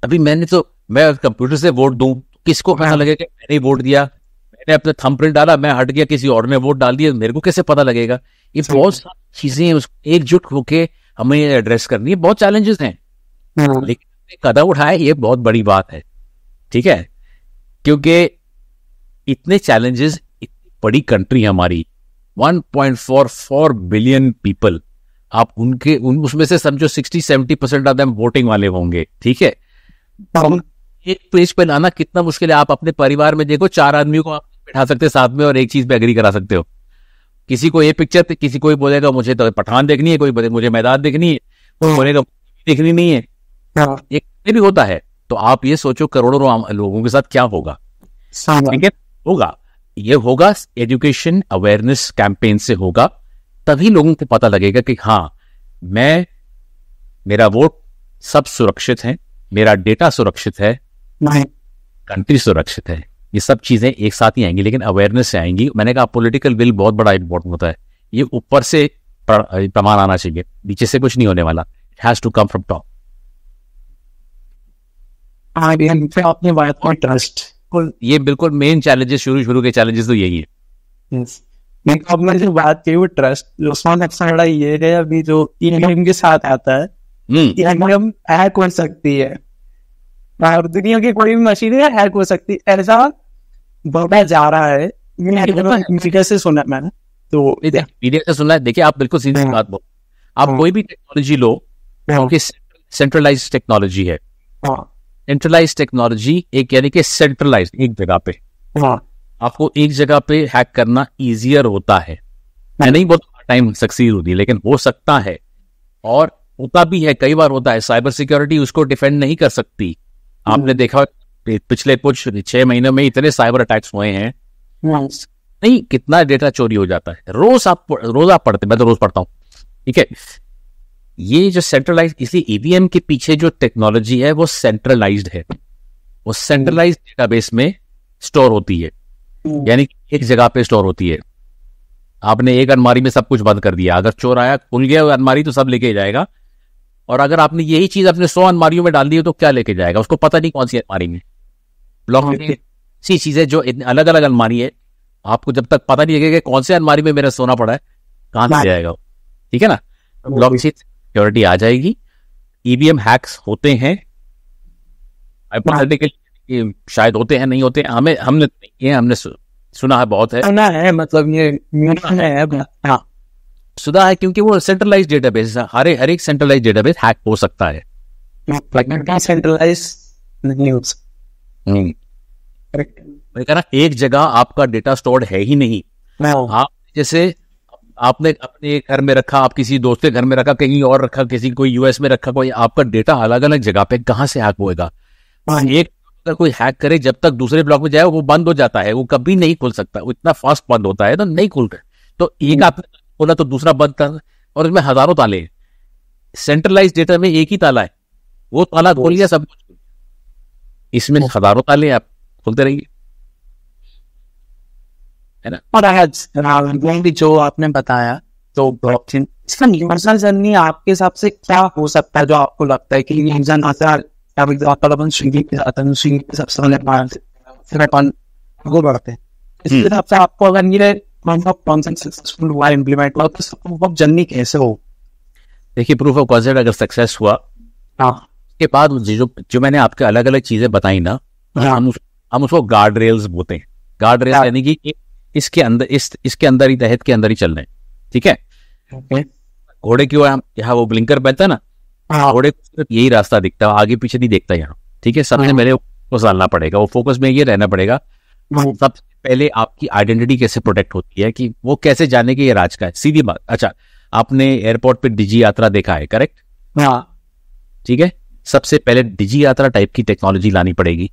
अभी मैं कंप्यूटर से वोट दूं, किसको पता लगेगा मैंने ही वोट दिया, मैंने अपने थंबप्रिंट डाला, मैं हट गया, किसी और ने वोट डाल दिया, मेरे को कैसे पता लगेगा? ये बहुत सारी चीजें एकजुट होके हमें एड्रेस करनी है। बहुत चैलेंजेस हैं, लेकिन कदम उठाए ये बहुत बड़ी बात है, ठीक है? क्योंकि इतने चैलेंजेस, इतनी बड़ी कंट्री हमारी, 1.44 बिलियन पीपल, आप उसमें से समझो 60-70% ऑफ देम वोटिंग वाले होंगे, ठीक है? एक पेज पे लाना कितना मुश्किल है। आप अपने परिवार में देखो, 4 आदमियों को आप बैठा सकते साथ में और एक चीज पे एग्री करा सकते हो। किसी को ये पिक्चर, किसी कोई बोलेगा मुझे तो पठान देखनी है, कोई बोले मुझे मैदान देखनी है, कोई बोलेगा देखनी नहीं है। ये भी होता है। तो आप ये सोचो करोड़ों लोगों के साथ क्या होगा, ठीक है? ये होगा एजुकेशन अवेयरनेस कैंपेन से होगा, तभी लोगों को पता लगेगा कि हाँ, मेरा वोट सब सुरक्षित है, मेरा डेटा सुरक्षित है, कंट्री सुरक्षित है। ये सब चीजें एक साथ ही आएंगी, लेकिन अवेयरनेस से आएंगी। मैंने कहा पॉलिटिकल विल बहुत बड़ा इंपॉर्टेंट होता है। ये ऊपर से प्रमाण आना चाहिए, नीचे से कुछ नहीं होने वाला। It has to come from top. आपने बात की ट्रस्ट, ये बिल्कुल मेन चैलेंजेस, शुरू के चैलेंजेस तो यही है। आपने जो बात की वो ट्रस्ट, उसमें सबसे बड़ा ये है अभी जो ईवीएम के साथ आता है, ईवीएम हैक हो सकती है, दुनिया की कोई भी मशीन हैक हो सकती है, ऐसा बढ़ता जा रहा है। मीडिया से सुना मैंने, तो मीडिया से सुना है। देखिए आप बिल्कुल सीधी बात बोल, आप कोई भी टेक्नोलॉजी लो, क्योंकि सेंट्रलाइज्ड टेक्नोलॉजी है। सेंट्रलाइज्ड टेक्नोलॉजी एक, यानी कि सेंट्रलाइज्ड एक जगह पे, आपको एक जगह पे हैक करना इजियर होता है। मैं नहीं बोलता टाइम सक्सीड होती है, लेकिन हो सकता है और होता भी है, कई बार होता है। साइबर सिक्योरिटी उसको डिफेंड नहीं कर सकती। आपने देखा पिछले कुछ 6 महीनों में इतने साइबर अटैक्स हुए हैं, नहीं कितना डेटा चोरी हो जाता है। रोज आप पढ़ते, मैं तो रोज पढ़ता हूँ, ठीक है? ये जो सेंट्रलाइज, इसी ईवीएम के पीछे जो टेक्नोलॉजी है वो सेंट्रलाइज्ड है, वो सेंट्रलाइज्ड डेटाबेस में स्टोर होती है, यानी एक जगह पे स्टोर होती है। आपने एक अलमारी में सब कुछ बंद कर दिया, अगर चोर आया खुल गया वो अलमारी तो सब लेके जाएगा, और अगर आपने यही चीज अपने 100 अलमारियों में डाल दी तो क्या लेके जाएगा? उसको पता नहीं कौन सी अलमारी में। ब्लॉकचेन सी चीज है जो अलग अलग अलमारी है, आपको जब तक पता नहीं लगेगा कौन से अलमारी में मेरा सोना पड़ा है, कहां से जाएगा, ठीक है ना? ब्लॉकचेन सिक्योरिटी आ जाएगी। ईवीएम हैक्स होते हैं, शायद होते हैं, नहीं होते, हमने सुना है, बहुत है, सुना है, मतलब ये है, सुना है, क्योंकि वो सेंट्रलाइज्ड डेटाबेस है। हर एक सेंट्रलाइज्ड डेटाबेस हैक हो सकता है, सेंट्रलाइज नहीं हो सकता। एक जगह आपका डेटा स्टोर्ड है ही नहीं। आप जैसे आपने अपने घर में रखा, आप किसी दोस्त के घर में रखा, कहीं और रखा, किसी कोई यूएस में रखा, कोई आपका डेटा अलग अलग जगह पे, कहां से हैक होएगा? एक अगर कोई हैक करे, जब तक दूसरे ब्लॉक में जाए वो बंद हो जाता है, वो कभी नहीं खुल सकता, वो इतना फास्ट बंद होता है, तो नहीं खुलता। तो एक आपने खोला तो दूसरा बंद कर, और इसमें हजारों ताले हैं। सेंट्रलाइज डेटा में एक ही ताला है, वो ताला खोल लिया सब कुछ, इसमें हजारों ताले आप खोलते रहिए, है ना? और जो आपने बताया, तो ब्लॉकचेन इसका यूनिवर्सल जर्नी आपके हिसाब से क्या हो सकता है, जो आपको लगता है कि वो बढ़ते हैं, इसके हिसाब से आपको अगर ये सक्सेसफुल हुआ, इम्प्लीमेंट हुआ, तो जर्नी कैसे हो? देखिए, प्रूफ ऑफ कॉन्सेप्ट अगर सक्सेस हुआ, उसके बाद जो मैंने आपके अलग अलग चीजें बताई ना, हम उसको गार्ड रेल्स बोलते हैं। गार्ड रेल्स यानी कि इसके अंदर ही, तहत के अंदर ही चल रहे हैं, ठीक है? घोड़े की यहाँ वो ब्लिंकर पहनता है ना, घोड़े को सिर्फ यही रास्ता दिखता है, आगे पीछे नहीं देखता यहाँ, ठीक है? सबसे पहले वो डालना पड़ेगा, वो फोकस में ये रहना पड़ेगा। सबसे पहले आपकी आइडेंटिटी कैसे प्रोटेक्ट होती है, कि वो कैसे जाने की ये राज का है, सीधी बात। अच्छा, आपने एयरपोर्ट पे डिजी यात्रा देखा है, करेक्ट? हाँ, ठीक है। सबसे पहले डिजी यात्रा टाइप की टेक्नोलॉजी लानी पड़ेगी,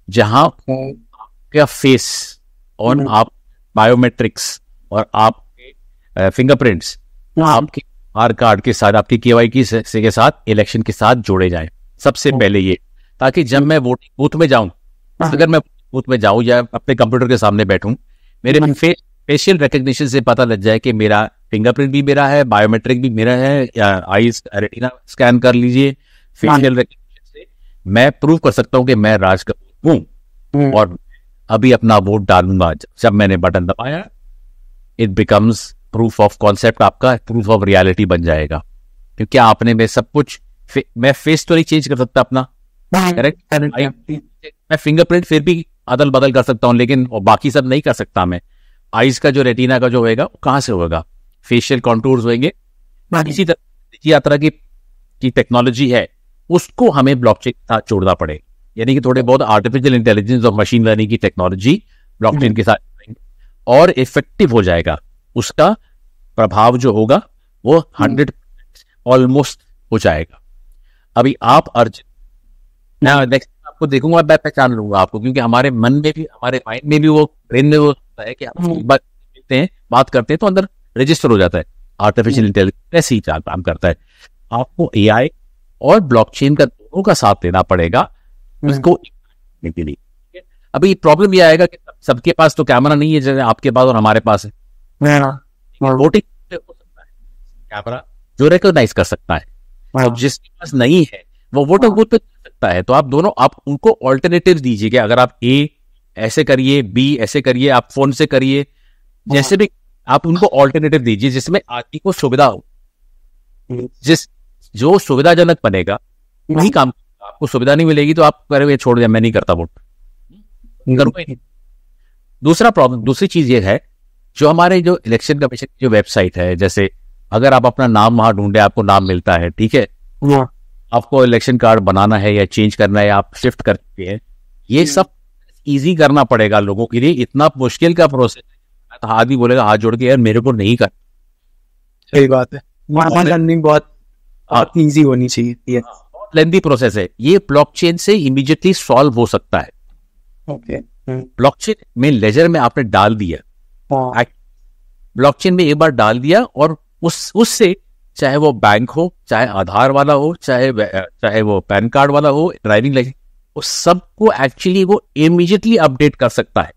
जहां आपका फेस और आप बायोमेट्रिक्स और आपके फिंगरप्रिंट्स आपके आधार कार्ड के साथ, आपकी केवाईसी के साथ, इलेक्शन के साथ जोड़े जाएं। सबसे पहले ये, ताकि जब मैं वोटिंग बूथ में जाऊं, अगर मैं बूथ में जाऊं या अपने कंप्यूटर के सामने बैठूं, मेरे फेस फेशियल रिकग्निशन से पता लग जाए कि मेरा फिंगरप्रिंट भी मेरा है, बायोमेट्रिक भी मेरा है, या आईज रेटिना स्कैन कर लीजिए, फेशियल रिकग्निशन से मैं प्रूव कर सकता हूँ कि मैं राज कपूर हूँ और अभी अपना वोट डालूंगा। जब मैंने बटन दबाया, it becomes proof of concept, आपका प्रूफ ऑफ रियलिटी बन जाएगा, क्योंकि आपने में सब कुछ मैं फेस तो नहीं चेंज कर सकता अपना, करेक्ट, मैं फिंगरप्रिंट फिर भी अदल बदल कर सकता हूँ, लेकिन बाकी सब नहीं कर सकता मैं। आईज का जो रेटिना का जो होएगा वो कहाँ से होगा, फेशियल कॉन्टूर्स होंगे। इसी तरह की टेक्नोलॉजी है, उसको हमें ब्लॉकचेन के साथ जोड़ना पड़ेगा, यानी कि थोड़े बहुत आर्टिफिशियल इंटेलिजेंस और मशीन लर्निंग की टेक्नोलॉजी ब्लॉकचेन के साथ और इफेक्टिव हो जाएगा। उसका प्रभाव जो होगा वो 100% ऑलमोस्ट हो जाएगा। अभी आप नेक्स्ट आपको देखूंगा, मैं पहचान लूंगा आपको, क्योंकि हमारे मन में भी, हमारे माइंड में भी, वो ब्रेन में वो होता है कि आप देखते हैं, बात करते हैं तो अंदर रजिस्टर हो जाता है। आर्टिफिशियल इंटेलिजेंस ऐसे ही काम करता है। आपको एआई और ब्लॉकचेन का दोनों का साथ देना पड़ेगा उसको के लिए। अभी प्रॉब्लम यह आएगा कि सबके पास तो कैमरा नहीं है जैसे आपके पास और हमारे पास है। वोटिंग हो सकता है कैमरा जो रिकॉग्नाइज कर सकता है, और जिसके पास नहीं है वो वोटर बूथ पे कर सकता है। तो आप दोनों, आप उनको ऑल्टरनेटिव दीजिए कि अगर आप ए ऐसे करिए, बी ऐसे करिए, आप फोन से करिए, जैसे भी आप उनको ऑल्टरनेटिव दीजिए जिसमें आदमी को सुविधा हो। जो सुविधाजनक बनेगा वही काम। आपको सुविधा नहीं मिलेगी तो आप करेंगे छोड़ दिया, मैं नहीं करता वोट, करूंगा ही नहीं। दूसरी चीज ये है, जो हमारे जो इलेक्शन कमीशन की जो वेबसाइट है, जैसे अगर आप अपना नाम वहां ढूंढे, आपको नाम मिलता है, ठीक है, आपको इलेक्शन कार्ड बनाना है या चेंज करना है, आप शिफ्ट करते हैं, ये सब इजी करना पड़ेगा लोगों के लिए। इतना मुश्किल का प्रोसेस है, तो आदमी बोलेगा हाथ जोड़ के यार मेरे को नहीं कर। सही बात है, बहुत इजी होनी चाहिए, लेंथी प्रोसेस है। ये ब्लॉकचेन से इमीडिएटली सॉल्व हो सकता है। ब्लॉकचेन में लेजर में आपने डाल दिया, ब्लॉकचेन में एक बार डाल दिया, और उससे चाहे वो बैंक हो, चाहे आधार वाला हो, चाहे वो पैन कार्ड वाला हो, ड्राइविंग लाइसेंस, वो सबको एक्चुअली वो इमीडिएटली अपडेट कर सकता है।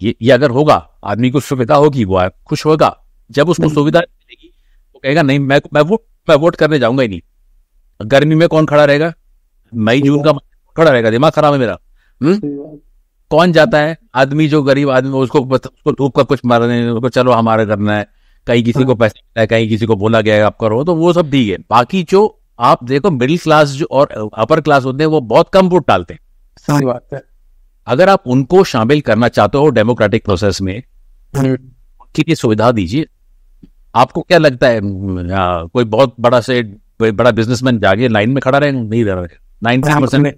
ये अगर होगा, आदमी को सुविधा होगी, वो खुश होगा। जब उसको सुविधा मिलेगी वो कहेगा नहीं, मैं वोट करने जाऊंगा ही नहीं। गर्मी में कौन खड़ा रहेगा, मई जून का खड़ा रहेगा, दिमाग खराब है मेरा। कौन जाता है, आदमी जो गरीब आदमी, उसको धूप का कुछ मारने, उसको चलो हमारा करना है, कहीं किसी को पैसे मिला है, कहीं किसी को बोला गया है आप करो, तो वो सब ठीक है। बाकी जो आप देखो मिडिल क्लास जो और अपर क्लास होते हैं, वो बहुत कम वोट डालते हैं। सही बात है। अगर आप उनको शामिल करना चाहते हो डेमोक्रेटिक प्रोसेस में, उनकी भी सुविधा दीजिए। आपको क्या लगता है, कोई बहुत बड़ा बिजनेसमैन जाके लाइन में खड़ा रहेगा? नहीं रह रहा, 90%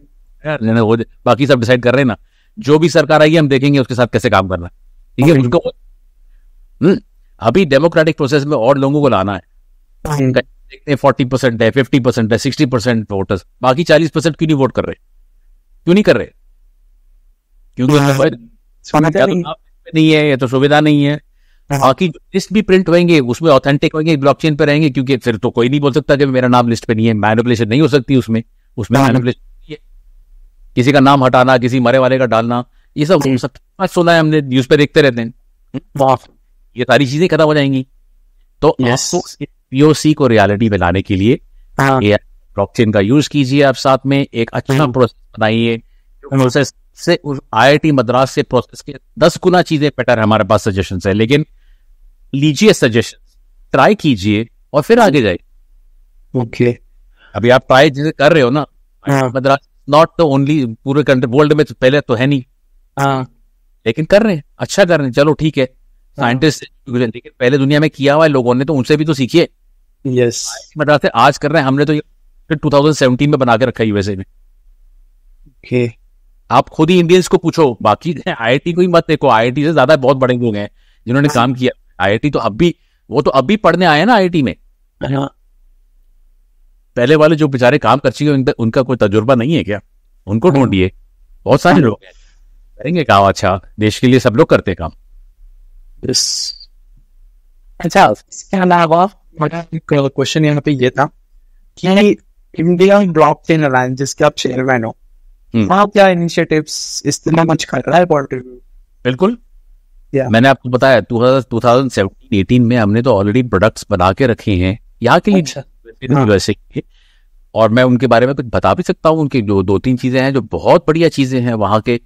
बाकी सब डिसाइड कर रहे हैं ना। जो भी सरकार आएगी हम देखेंगे उसके साथ कैसे काम करना है, ठीक है। उनको अभी डेमोक्रेटिक प्रोसेस में और लोगों को लाना है। देखते हैं 40% है, 50% है, 60% वोटर्स, बाकी 40% क्यों नहीं वोट कर रहे? क्यों नहीं कर रहे? क्योंकि नहीं है, या तो सुविधा नहीं है। बाकी लिस्ट भी प्रिंट होंगे, उसमें ऑथेंटिक होंगे, ब्लॉकचेन पे रहेंगे, क्योंकि फिर तो कोई नहीं बोल सकता कि मेरा नाम लिस्ट पे नहीं है। मैनिपुलेशन नहीं हो सकती उसमें मैनिपुलेशन है। किसी का नाम हटाना, किसी मरे वाले का डालना, ये सब सुना है हमने, न्यूज पे देखते रहते हैं। ये सारी चीजें खत्म हो जाएंगी। तो आपको पीओसी को रियलिटी में लाने के लिए ब्लॉकचेन का यूज कीजिए। आप साथ में एक अच्छा प्रोसेस बनाइए, प्रोसेस से आईआईटी मद्रास से प्रोसेस के 10 गुना चीजें बेटर है। हमारे पास सजेशन है, लेकिन लीजिए सजेशन, ट्राई कीजिए और फिर आगे जाइए। ओके, अभी आप ट्राई जैसे कर रहे हो ना, मद्रास नॉट द ओनली, पूरे कंट्री वर्ल्ड में तो पहले तो है नहीं, लेकिन कर रहे हैं, अच्छा कर रहे हैं, चलो ठीक है। साइंटिस्ट, लेकिन पहले दुनिया में किया हुआ है लोगों ने, तो उनसे भी तो सीखिए। यस, मद्रास से आज कर रहे हैं, हमने तो 2017 में बना के रखा यूएसए में। ओके, आप खुद ही इंडियंस को पूछो, बाकी आईआईटी को ही मत देखो। आईआईटी से ज्यादा बहुत बड़े लोग हैं जिन्होंने काम किया। आईआईटी तो अब भी पढ़ने आए ना आईआईटी में। पहले वाले जो बेचारे काम कर चुके उनका कोई तजुर्बा नहीं है क्या? उनको ढूंढिए, बहुत सारे लोग हैं करेंगे काम। अच्छा, देश के लिए सब लोग करते काम। अच्छा, इसके अलावा क्वेश्चन यहाँ पे ये था कि इंडिया ब्लॉकचेन अलायंस जिसके आप चेयरमैन हो, वहाँ क्या इनिशिएटिव्स इस तरह कुछ कर रहा है कंट्रीब्यूट? बिल्कुल। Yeah. मैंने आपको बताया 2017-18 में हमने तो ऑलरेडी प्रोडक्ट्स बना के रखे हैं यहाँ के लिए। अच्छा। वैसे ही, और मैं उनके बारे में कुछ बता भी सकता हूँ। उनकी जो 2-3 चीजें हैं जो बहुत बढ़िया चीजें हैं वहाँ के।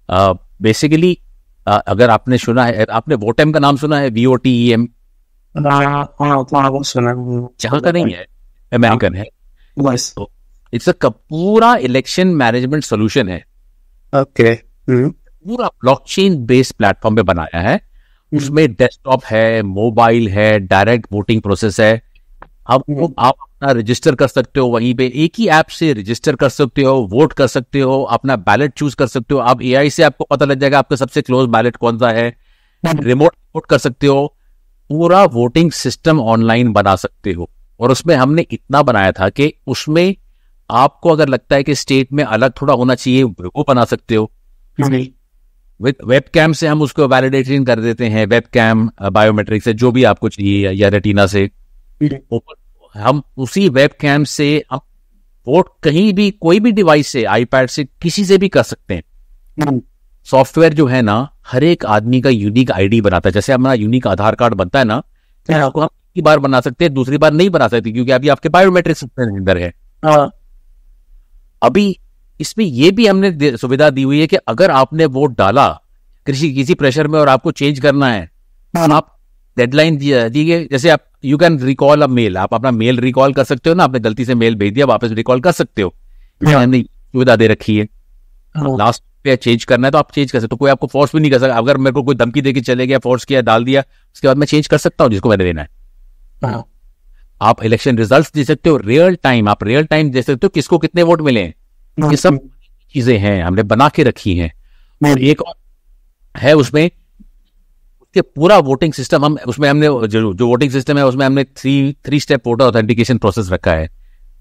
बेसिकली अगर आपने सुना है, आपने वोटेम का नाम सुना है? VOTEM। जहाँ का नहीं है, अमेरिकन है। तो इट्स अ पूरा इलेक्शन मैनेजमेंट सोल्यूशन है। ओके। पूरा ब्लॉकचेन बेस्ड प्लेटफॉर्म पे बनाया है। उसमें डेस्कटॉप है, मोबाइल है, डायरेक्ट वोटिंग प्रोसेस है। अब आप अपना रजिस्टर कर सकते हो वहीं पे, एक ही ऐप से रजिस्टर कर सकते हो, वोट कर सकते हो, अपना बैलेट चूज कर सकते हो। आप AI से आपको पता लग जाएगा आपका सबसे क्लोज बैलेट कौन सा है। रिमोट वोट कर सकते हो। पूरा वोटिंग सिस्टम ऑनलाइन बना सकते हो। और उसमें हमने इतना बनाया था कि उसमें आपको अगर लगता है कि स्टेट में अलग थोड़ा होना चाहिए, वो बना सकते हो। विद वेबकैम से हम उसको वैलिडेशन कर देते हैं, वेबकैम बायोमेट्रिक से, जो भी आपको चाहिए, या रेटिना से। हम उसी वेबकैम से हम वोट कहीं भी, कोई भी डिवाइस से, आईपैड से, किसी से भी कर सकते हैं। सॉफ्टवेयर जो है ना, हर एक आदमी का यूनिक आईडी बनाता है। जैसे हमारा यूनिक आधार कार्ड बनता है ना, उसको हम एक बार बना सकते हैं, दूसरी बार नहीं बना सकते, क्योंकि अभी आपके बायोमेट्रिक सिस्टम अंदर है। अभी इसमें ये भी हमने सुविधा दी हुई है कि अगर आपने वोट डाला किसी प्रेशर में और आपको चेंज करना है, आप डेडलाइन दी है, जैसे आप you can recall a mail, आप अपना मेल रिकॉल कर सकते हो ना, आपने गलती से मेल भेज दिया, वापस रिकॉल कर सकते हो। हमने सुविधा दे रखी है। लास्ट पे चेंज करना है तो आप चेंज कर सकते हो, कोई आपको फोर्स भी नहीं कर सकता। अगर मेरे को कोई धमकी देके चले गया, फोर्स किया, डाल दिया, उसके बाद मैं चेंज कर सकता हूँ जिसको मैंने देना है। आप इलेक्शन रिजल्ट्स दे सकते हो रियल टाइम, आप रियल टाइम दे सकते हो किसको कितने वोट मिले हैं। ये सब चीजें हैं हमने बना के रखी हैं। और एक और है उसमें, उसके पूरा वोटिंग सिस्टम हम उसमें हमने जो वोटिंग सिस्टम है उसमें हमने three step voter authentication process रखा है।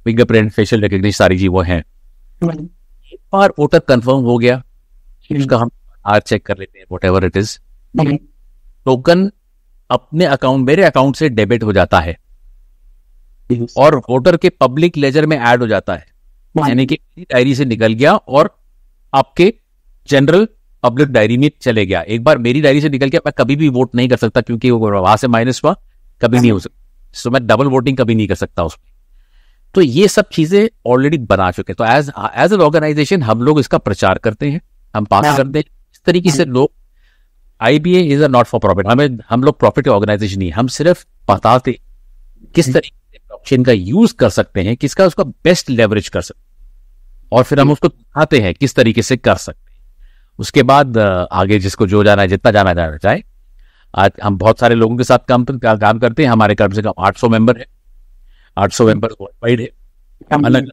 फिंगरप्रिंट, फेशियल रिकग्निशन, सारी चीज वो है। एक बार वोटर कंफर्म हो गया, उसका हम चेक कर लेते हैं, what ever it is, token अपने अकाउंट, मेरे अकाउंट से डेबिट हो जाता है और वोटर के पब्लिक लेजर में ऐड हो जाता है। यानी कि डायरी से निकल गया और आपके जनरल पब्लिक डायरी में चले गया। एक बार मेरी डायरी से निकल गया, मैं कभी भी वोट नहीं कर सकता, क्योंकि वो वहां से माइनस हुआ, कभी नहीं हो सकता। तो मैं डबल वोटिंग कभी नहीं कर सकता उसमें। तो ये सब चीजें ऑलरेडी बना चुके हैं। तो एज एन ऑर्गेनाइजेशन हम लोग इसका प्रचार करते हैं, हम पास करते हैं। इस तरीके से लोग, IBA is a not for profit, हम लोग प्रॉफिट ऑर्गेनाइजेशन नहीं, हम सिर्फ बताते किस तरीके से ब्लॉकचेन का यूज कर सकते हैं, किसका उसका बेस्ट लेवरेज कर सकते हैं, और फिर हम उसको दिखाते हैं किस तरीके से कर सकते हैं। उसके बाद आगे जिसको जो जाना है, जितना जाना चाहे। आज हम बहुत सारे लोगों के साथ काम करते हैं। हमारे कम से कम 800 मेंबर है, 800 मेंबर वर्ल्ड वाइड है। अलग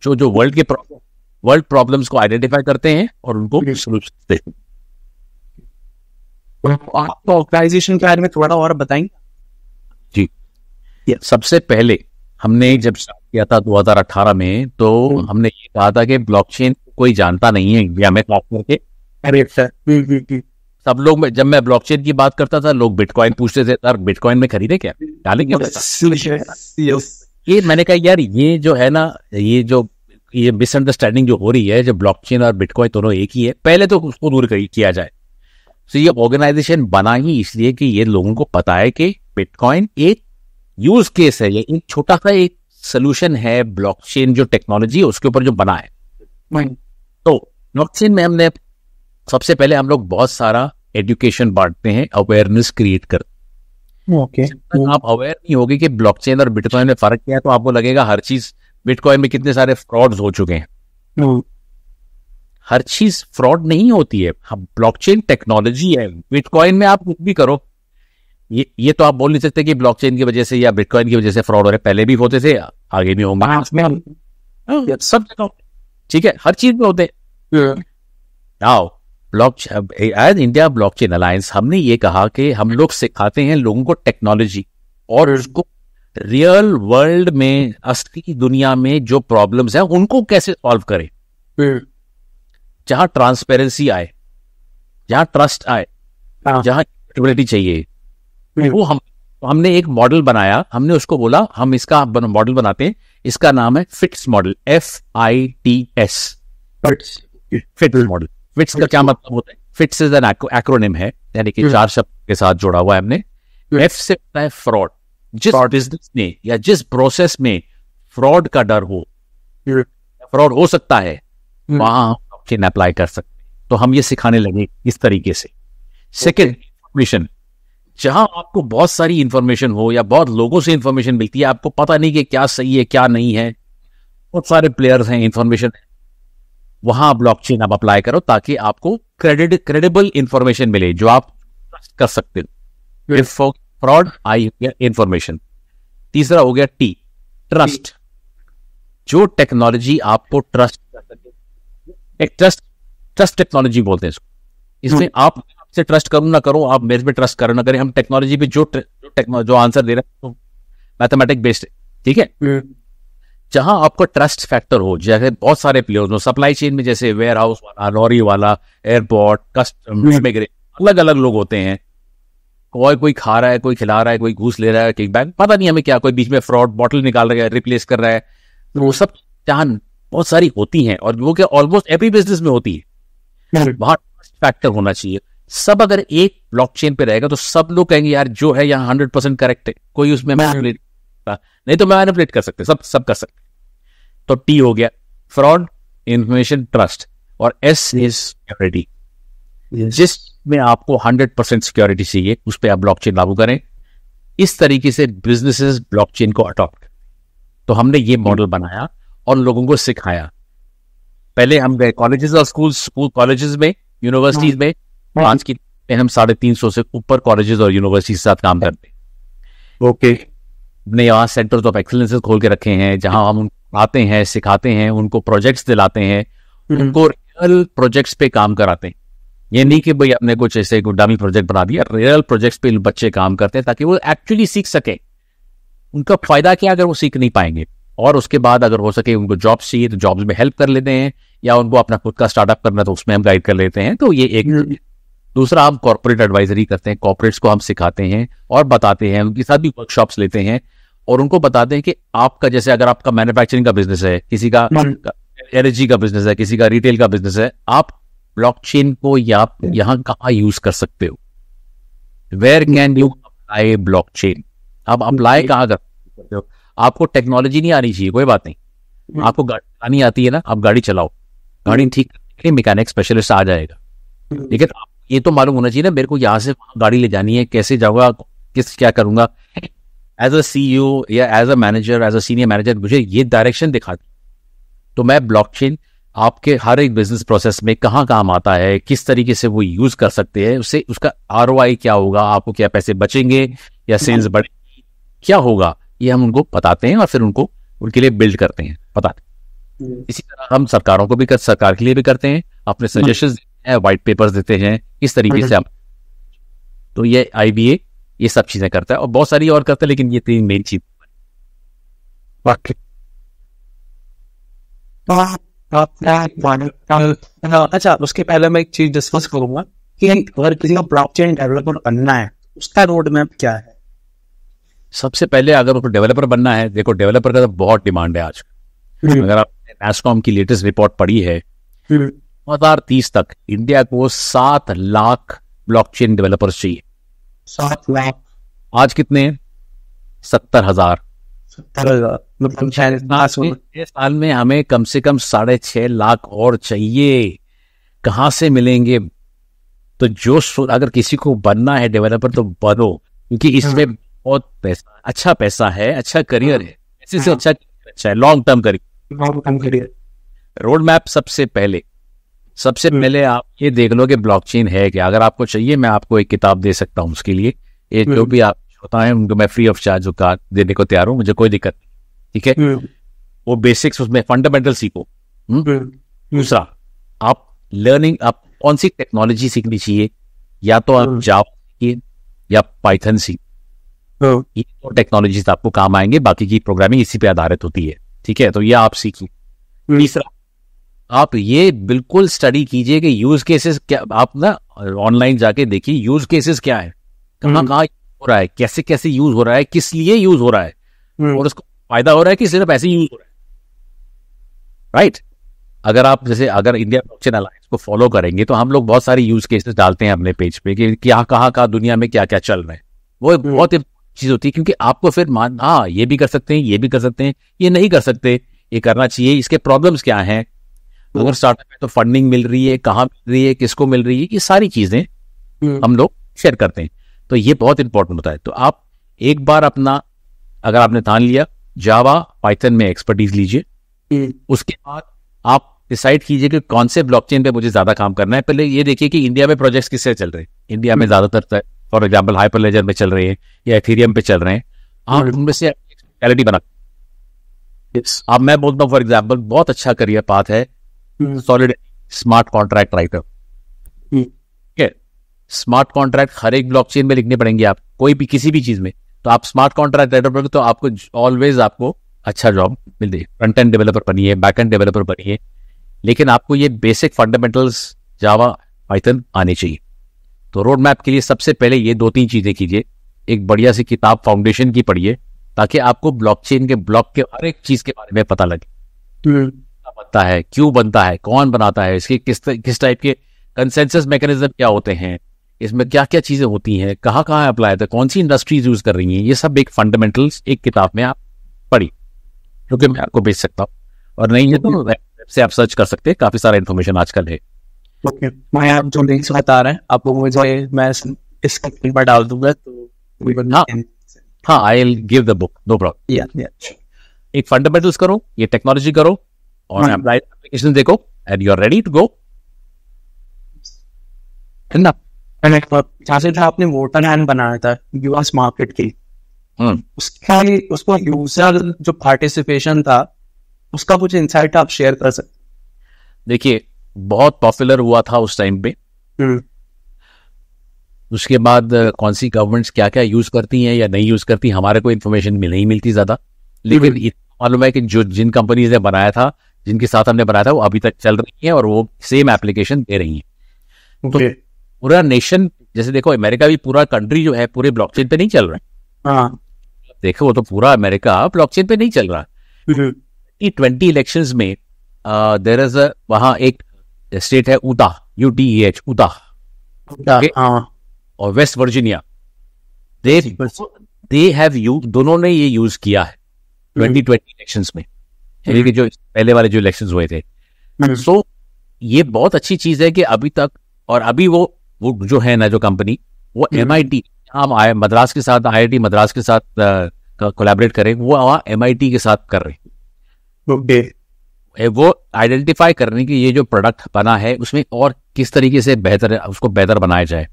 जो वर्ल्ड प्रॉब्लम्स को आइडेंटिफाई करते हैं और उनको सोल्यूशन देते हैं। आप ऑर्गेनाइजेशन के बारे में थोड़ा और बताएंगे? जी, सबसे पहले हमने जब स्टार्ट किया था 2018 में, तो हमने ये कहा था कि ब्लॉकचेन कोई जानता नहीं है इंडिया में, खास करके सब लोग। जब मैं ब्लॉकचेन की बात करता था, लोग बिटकॉइन पूछते थे, सर बिटकॉइन में खरीदे क्या, डालेंगे? ये मैंने कहा यार, ये जो है ना, ये मिसअंडरस्टैंडिंग जो हो रही है, जो ब्लॉकचेन और बिटकॉइन दोनों एक ही है, पहले तो उसको दूर किया जाए। तो ये ऑर्गेनाइजेशन बना ही इसलिए कि ये लोगों को पता है कि बिटकॉइन एक यूज केस है, ये एक छोटा सा एक सोल्यूशन है, ब्लॉकचेन जो टेक्नोलॉजी है उसके ऊपर जो बना है। तो ब्लॉकचेन में हमने सबसे पहले हम लोग बहुत सारा एजुकेशन बांटते हैं, अवेयरनेस क्रिएट करते हैं। जब तक आप अवेयर नहीं होगी कि ब्लॉकचेन और बिटकॉइन में फर्क क्या है, तो आपको लगेगा हर चीज, बिटकॉइन में कितने सारे फ्रॉड्स हो चुके हैं। हर चीज फ्रॉड नहीं होती है, ब्लॉकचेन टेक्नोलॉजी है। बिटकॉइन में आप कुछ भी करो, ये तो आप बोल नहीं सकते कि ब्लॉकचेन की वजह से या बिटकॉइन की वजह से फ्रॉड हो रहे, पहले भी होते थे, आगे भी होंगे, सब जगह, ठीक है, हर चीज में होते हैं। Now as India blockchain alliance हमने ये कहा कि हम लोग सिखाते हैं लोगों को टेक्नोलॉजी, और उसको रियल वर्ल्ड में, असली दुनिया में जो प्रॉब्लम्स हैं उनको कैसे सॉल्व करें, जहां ट्रांसपेरेंसी आए, जहां ट्रस्ट आए, जहां एक्सेप्टेबिलिटी चाहिए, वो हमने एक मॉडल बनाया। हमने उसको बोला हम इसका मॉडल बनाते हैं, इसका नाम है fits model, FITS, fits model. Fits का क्या मतलब होता है? फिट्स इज एन एक्रोनिम है, यानी कि 4 शब्द के साथ जोड़ा हुआ है हमने। एफ से होता है फ्रॉड। जिस बिजनेस में या जिस प्रोसेस में फ्रॉड का डर हो, फ्रॉड हो सकता है, वहां ब्लॉकचेन अप्लाई कर सकते हैं। तो हम ये सिखाने लगे इस तरीके से। Second, information. जहां आपको बहुत सारी इंफॉर्मेशन हो या बहुत लोगों से इंफॉर्मेशन मिलती है, आपको पता नहीं कि क्या सही है क्या नहीं है, बहुत सारे प्लेयर्स हैं, इंफॉर्मेशन है, वहां ब्लॉकचेन आप अप्लाई करो ताकि आपको क्रेडिबल इंफॉर्मेशन मिले जो आप ट्रस्ट कर सकते हो। फ्रॉड, आई गया इंफॉर्मेशन। तीसरा हो गया टी, ट्रस्ट। जो टेक्नोलॉजी आपको ट्रस्ट कर सके, एक ट्रस्ट टेक्नोलॉजी बोलते हैं इसको। इसमें आप से ट्रस्ट करूं ना करूं, आप मेरे पे ट्रस्ट करो ना करें, हम टेक्नोलॉजी पे जो आंसर दे रहे हैं तो मैथमेटिक बेस्ड है, ठीक है। जहां आपको ट्रस्ट फैक्टर हो, जैसे बहुत सारे प्लेयर्स हो सप्लाई चेन में, जैसे वेयर हाउस वाला, लॉरी वाला, एयरपोर्ट, कस्टम, अलग अलग लोग होते हैं। कोई खा रहा है, कोई खिला रहा है, कोई घूस ले रहा है, किकबैक, पता नहीं हमें क्या, कोई बीच में फ्रॉड बॉटल निकाल रहा है, रिप्लेस कर रहा है। तो वो सब जान बहुत सारी होती हैं और वो क्या ऑलमोस्ट एवरी बिजनेस में होती है। वहां ट्रस्ट फैक्टर होना चाहिए। सब अगर एक ब्लॉकचेन पे रहेगा तो सब लोग कहेंगे यार जो है यहाँ 100% करेक्ट है, कोई उसमें मैनिपुलेट नहीं, तो मैनिपुलेट कर सकते, सब कर सकते। तो टी हो गया फ्रॉड, इंफॉर्मेशन, ट्रस्ट, और एस इज सिक्योरिटी। जिसमें आपको 100% सिक्योरिटी चाहिए उस पर आप ब्लॉकचेन लागू करें। इस तरीके से बिजनेसेस ब्लॉकचेन को अडॉप्ट करें। तो हमने ये मॉडल बनाया और लोगों को सिखाया। पहले हम गए कॉलेजेस और स्कूल कॉलेजेस में, यूनिवर्सिटीज में। आज की हम 350 से ऊपर कॉलेजेस और यूनिवर्सिटी के साथ काम करते हैं। ओके, हमने यहाँ सेंटर्स ऑफ एक्सीलेंसेस खोल के रखे हैं जहां हम आते हैं, सिखाते हैं, उनको प्रोजेक्ट्स दिलाते हैं, उनको रियल प्रोजेक्ट्स पे काम कराते हैं। ये नहीं कि भाई अपने कुछ ऐसे डमी प्रोजेक्ट बना दिया, रियल प्रोजेक्ट्स पे बच्चे काम करते हैं ताकि वो एक्चुअली सीख सके। उनका फायदा क्या अगर वो सीख नहीं पाएंगे, और उसके बाद अगर हो सके उनको जॉब्स चाहिए तो जॉब्स में हेल्प कर लेते हैं, या उनको अपना खुद का स्टार्टअप करना तो उसमें हम गाइड कर लेते हैं। तो ये एक। दूसरा, हम कॉर्पोरेट एडवाइजरी करते हैं, कॉर्पोरेट्स को हम सिखाते हैं और बताते हैं, उनके साथ भी वर्कशॉप्स लेते हैं और उनको बताते हैं कि आपका, जैसे अगर आपका मैन्युफैक्चरिंग का बिजनेस है, किसी का एनर्जी का बिजनेस है, किसी का रिटेल का बिजनेस है, आप ब्लॉकचेन को यहाँ कहाँ यूज कर सकते हो, where can you apply blockchain. आप अप्लाई कहाँ कर सकते हो। आपको टेक्नोलॉजी नहीं आनी चाहिए, कोई बात नहीं, आपको गाड़ी चलानी आती है ना, आप गाड़ी चलाओ, गाड़ी ठीक करके मैकेनिक स्पेशलिस्ट आ जाएगा। लेकिन ये तो मालूम होना चाहिए ना मेरे को यहाँ से वहां गाड़ी ले जानी है, कैसे जाऊंगा, क्या करूंगा। एज अ CEO या as a manager, as a senior manager, मुझे ये डायरेक्शन दिखाती। तो मैं ब्लॉकचेन आपके हर एक बिजनेस प्रोसेस में कहाँ काम आता है, किस तरीके से वो यूज कर सकते हैं, उससे उसका ROI क्या होगा, आपको क्या पैसे बचेंगे या सेल्स बढ़ेगी, क्या होगा, ये हम उनको बताते हैं और फिर उनको उनके लिए बिल्ड करते हैं, बताते हैं। इसी तरह हम सरकारों को भी सरकार के लिए भी करते हैं, अपने सजेशंस, व्हाइट पेपर्स देते हैं, इस तरीके से हम। तो ये IBA ये सब चीजें करता है और बहुत सारी और करता है, लेकिन ये 3 मेन चीज। अच्छा, उसके पहले मैं एक चीज डिस्कस करूंगा कि अगर किसी का ब्लॉकचेन डेवलपर बनना है उसका रोड मैप क्या है। सबसे पहले अगर उसको डेवलपर बनना है, देखो डेवलपर का तो बहुत डिमांड है आज। अगर आपने NASSCOM की लेटेस्ट रिपोर्ट पढ़ी है, 2030 तक इंडिया को 7 लाख ब्लॉकचेन डेवलपर्स चाहिए। 7 लाख। आज कितने हैं? 70,000। 70,000। साल में हमें कम से कम 6.5 लाख और चाहिए। कहाँ से मिलेंगे? तो अगर किसी को बनना है डेवलपर तो बनो, क्योंकि इसमें बहुत पैसा, अच्छा पैसा है, अच्छा करियर है, ऐसे से अच्छा है, long term career. Road map सबसे पहले आप ये देख लो कि ब्लॉकचेन है क्या। अगर आपको चाहिए मैं आपको एक किताब दे सकता हूँ उसके लिए, ये जो भी आप होता है उनको मैं फ्री ऑफ चार्ज देने को तैयार हूँ, मुझे कोई दिक्कत नहीं, ठीक है। वो बेसिक्स उसमें फंडामेंटल सीखो। दूसरा, आप कौन सी टेक्नोलॉजी सीखनी चाहिए, या तो आप जावा सीखिए या पाइथन सीखिए, ये तो टेक्नोलॉजीज आपको काम आएंगे, बाकी की प्रोग्रामिंग इसी पे आधारित होती है, ठीक है। तो ये आप सीखिए। तीसरा, आप ये बिल्कुल स्टडी कीजिए कि यूज केसेस क्या, आप ना ऑनलाइन जाके देखिए यूज केसेस क्या है, कहाँ हो रहा है, कैसे कैसे यूज हो रहा है, किस लिए यूज हो रहा है, और उसको फायदा हो रहा है कि सिर्फ ऐसे यूज हो रहा है, राइट। अगर आप जैसे अगर इंडिया ब्लॉकचेन अलायंस को फॉलो करेंगे तो हम लोग बहुत सारी यूज केसेस डालते हैं अपने पेज पे कि क्या कहाँ दुनिया में क्या क्या चल रहा है। वो बहुत चीज होती है, क्योंकि आपको फिर हाँ ये भी कर सकते हैं, ये भी कर सकते हैं, ये नहीं कर सकते, ये करना चाहिए, इसके प्रॉब्लम्स क्या हैं, अगर स्टार्टअप में तो फंडिंग मिल रही है, कहाँ मिल रही है, किसको मिल रही है, ये सारी चीजें हम लोग शेयर करते हैं। तो ये बहुत इंपॉर्टेंट होता है। तो आप एक बार अपना अगर आपने ठान लिया जावा पाइथन में एक्सपर्टीज लीजिए, उसके बाद आप डिसाइड कीजिए कि कौन से ब्लॉकचेन पे मुझे ज्यादा काम करना है। पहले ये देखिए कि इंडिया में प्रोजेक्ट्स किससे चल रहे हैं। इंडिया में ज्यादातर फॉर एग्जांपल हाइपरलेजर में चल रहे हैं या एथेरियम पे चल रहे हैं, आप उनमें से क्लैरिटी बना। अब मैं बोलता हूँ फॉर एग्जांपल बहुत अच्छा करियर पाथ है सॉलिड स्मार्ट कॉन्ट्रैक्ट राइटर। ठीक है, स्मार्ट कॉन्ट्रैक्ट हर एक ब्लॉकचेन में लिखने पड़ेंगे आप, कोई भी किसी भी चीज में। तो आप स्मार्ट कॉन्ट्रैक्ट राइटर पढ़ोगे तो आपको ऑलवेज आपको अच्छा जॉब मिल जाएगी। फ्रंट एंड डेवलपर बनिए, बैक एंड डेवलपर बनिए, लेकिन आपको ये बेसिक फंडामेंटल्स जावा पाइथन आने चाहिए। तो रोड मैप के लिए सबसे पहले ये 2-3 चीजें कीजिए। एक बढ़िया सी किताब फाउंडेशन की पढ़िए, ताकि आपको ब्लॉकचेन के ब्लॉक के हर एक चीज के बारे में पता लगे, क्या बनता है, क्यों बनता है, कौन बनाता है, इसके किस टाइप के कंसेंसस मैकेनिज्म क्या होते हैं, इसमें क्या क्या चीजें होती हैं, कहाँ कहाँ अप्लाई होता है, कौन सी इंडस्ट्रीज यूज कर रही हैं, ये सब एक फंडामेंटल्स एक किताब में आप पढ़ी, जो कि मैं आपको भेज सकता हूँ। और नहीं है तो वेब से आप सर्च कर सकते हैं, काफी सारा इन्फॉर्मेशन आजकल है। ओके, मैं आप जो लिंक्स बता रहे हैं आपको मुझे मैं इसका लिंक पर डाल दूंगा, तो हाँ I will give the book, no problem. एक फंडामेंटल्स करो, ये टेक्नोलॉजी करो और अप्लाई एप्लीकेशन देखो and you are ready to go. जहाँ से आपने वोटर हैंड बनाया था यूएस मार्केट की, उसका यूजर जो पार्टिसिपेशन था उसका कुछ इंसाइट आप शेयर कर सकते? देखिए बहुत पॉपुलर हुआ था उस टाइम पे। उसके बाद कौन सी गवर्नमेंट्स क्या क्या यूज करती हैं या नहीं यूज करती, हमारे को इन्फॉर्मेशन नहीं मिलती ज्यादा, लेकिन इतना मालूम है कि जो जिन कंपनीज ने बनाया था, जिनके साथ हमने बनाया था, वो अभी तक चल रही है और वो सेम एप्लीकेशन दे रही है। तो पूरा नेशन, जैसे देखो अमेरिका भी पूरा कंट्री जो है पूरे ब्लॉकचेन पे नहीं चल रहा है। देखो वो तो पूरा अमेरिका ब्लॉकचेन पे नहीं चल रहा। 2020 इलेक्शंस में देयर इज वहां एक स्टेट है उटाह, UTAH उटाह, और West Virginia, they have use, दोनों ने ये यूज किया है 2020 इलेक्शंस में, यानी कि जो पहले वाले जो इलेक्शंस हुए थे। सो ये बहुत अच्छी चीज है कि अभी तक, और अभी वो जो है ना जो कंपनी, वो MIT मद्रास के साथ, IIT मद्रास के साथ कोलैबोरेट करें, वो वहाँ MIT के साथ कर रहे हैं। वो आइडेंटिफाई करने की ये जो प्रोडक्ट बना है उसमें और किस तरीके से बेहतर उसको बेहतर बनाया जाए।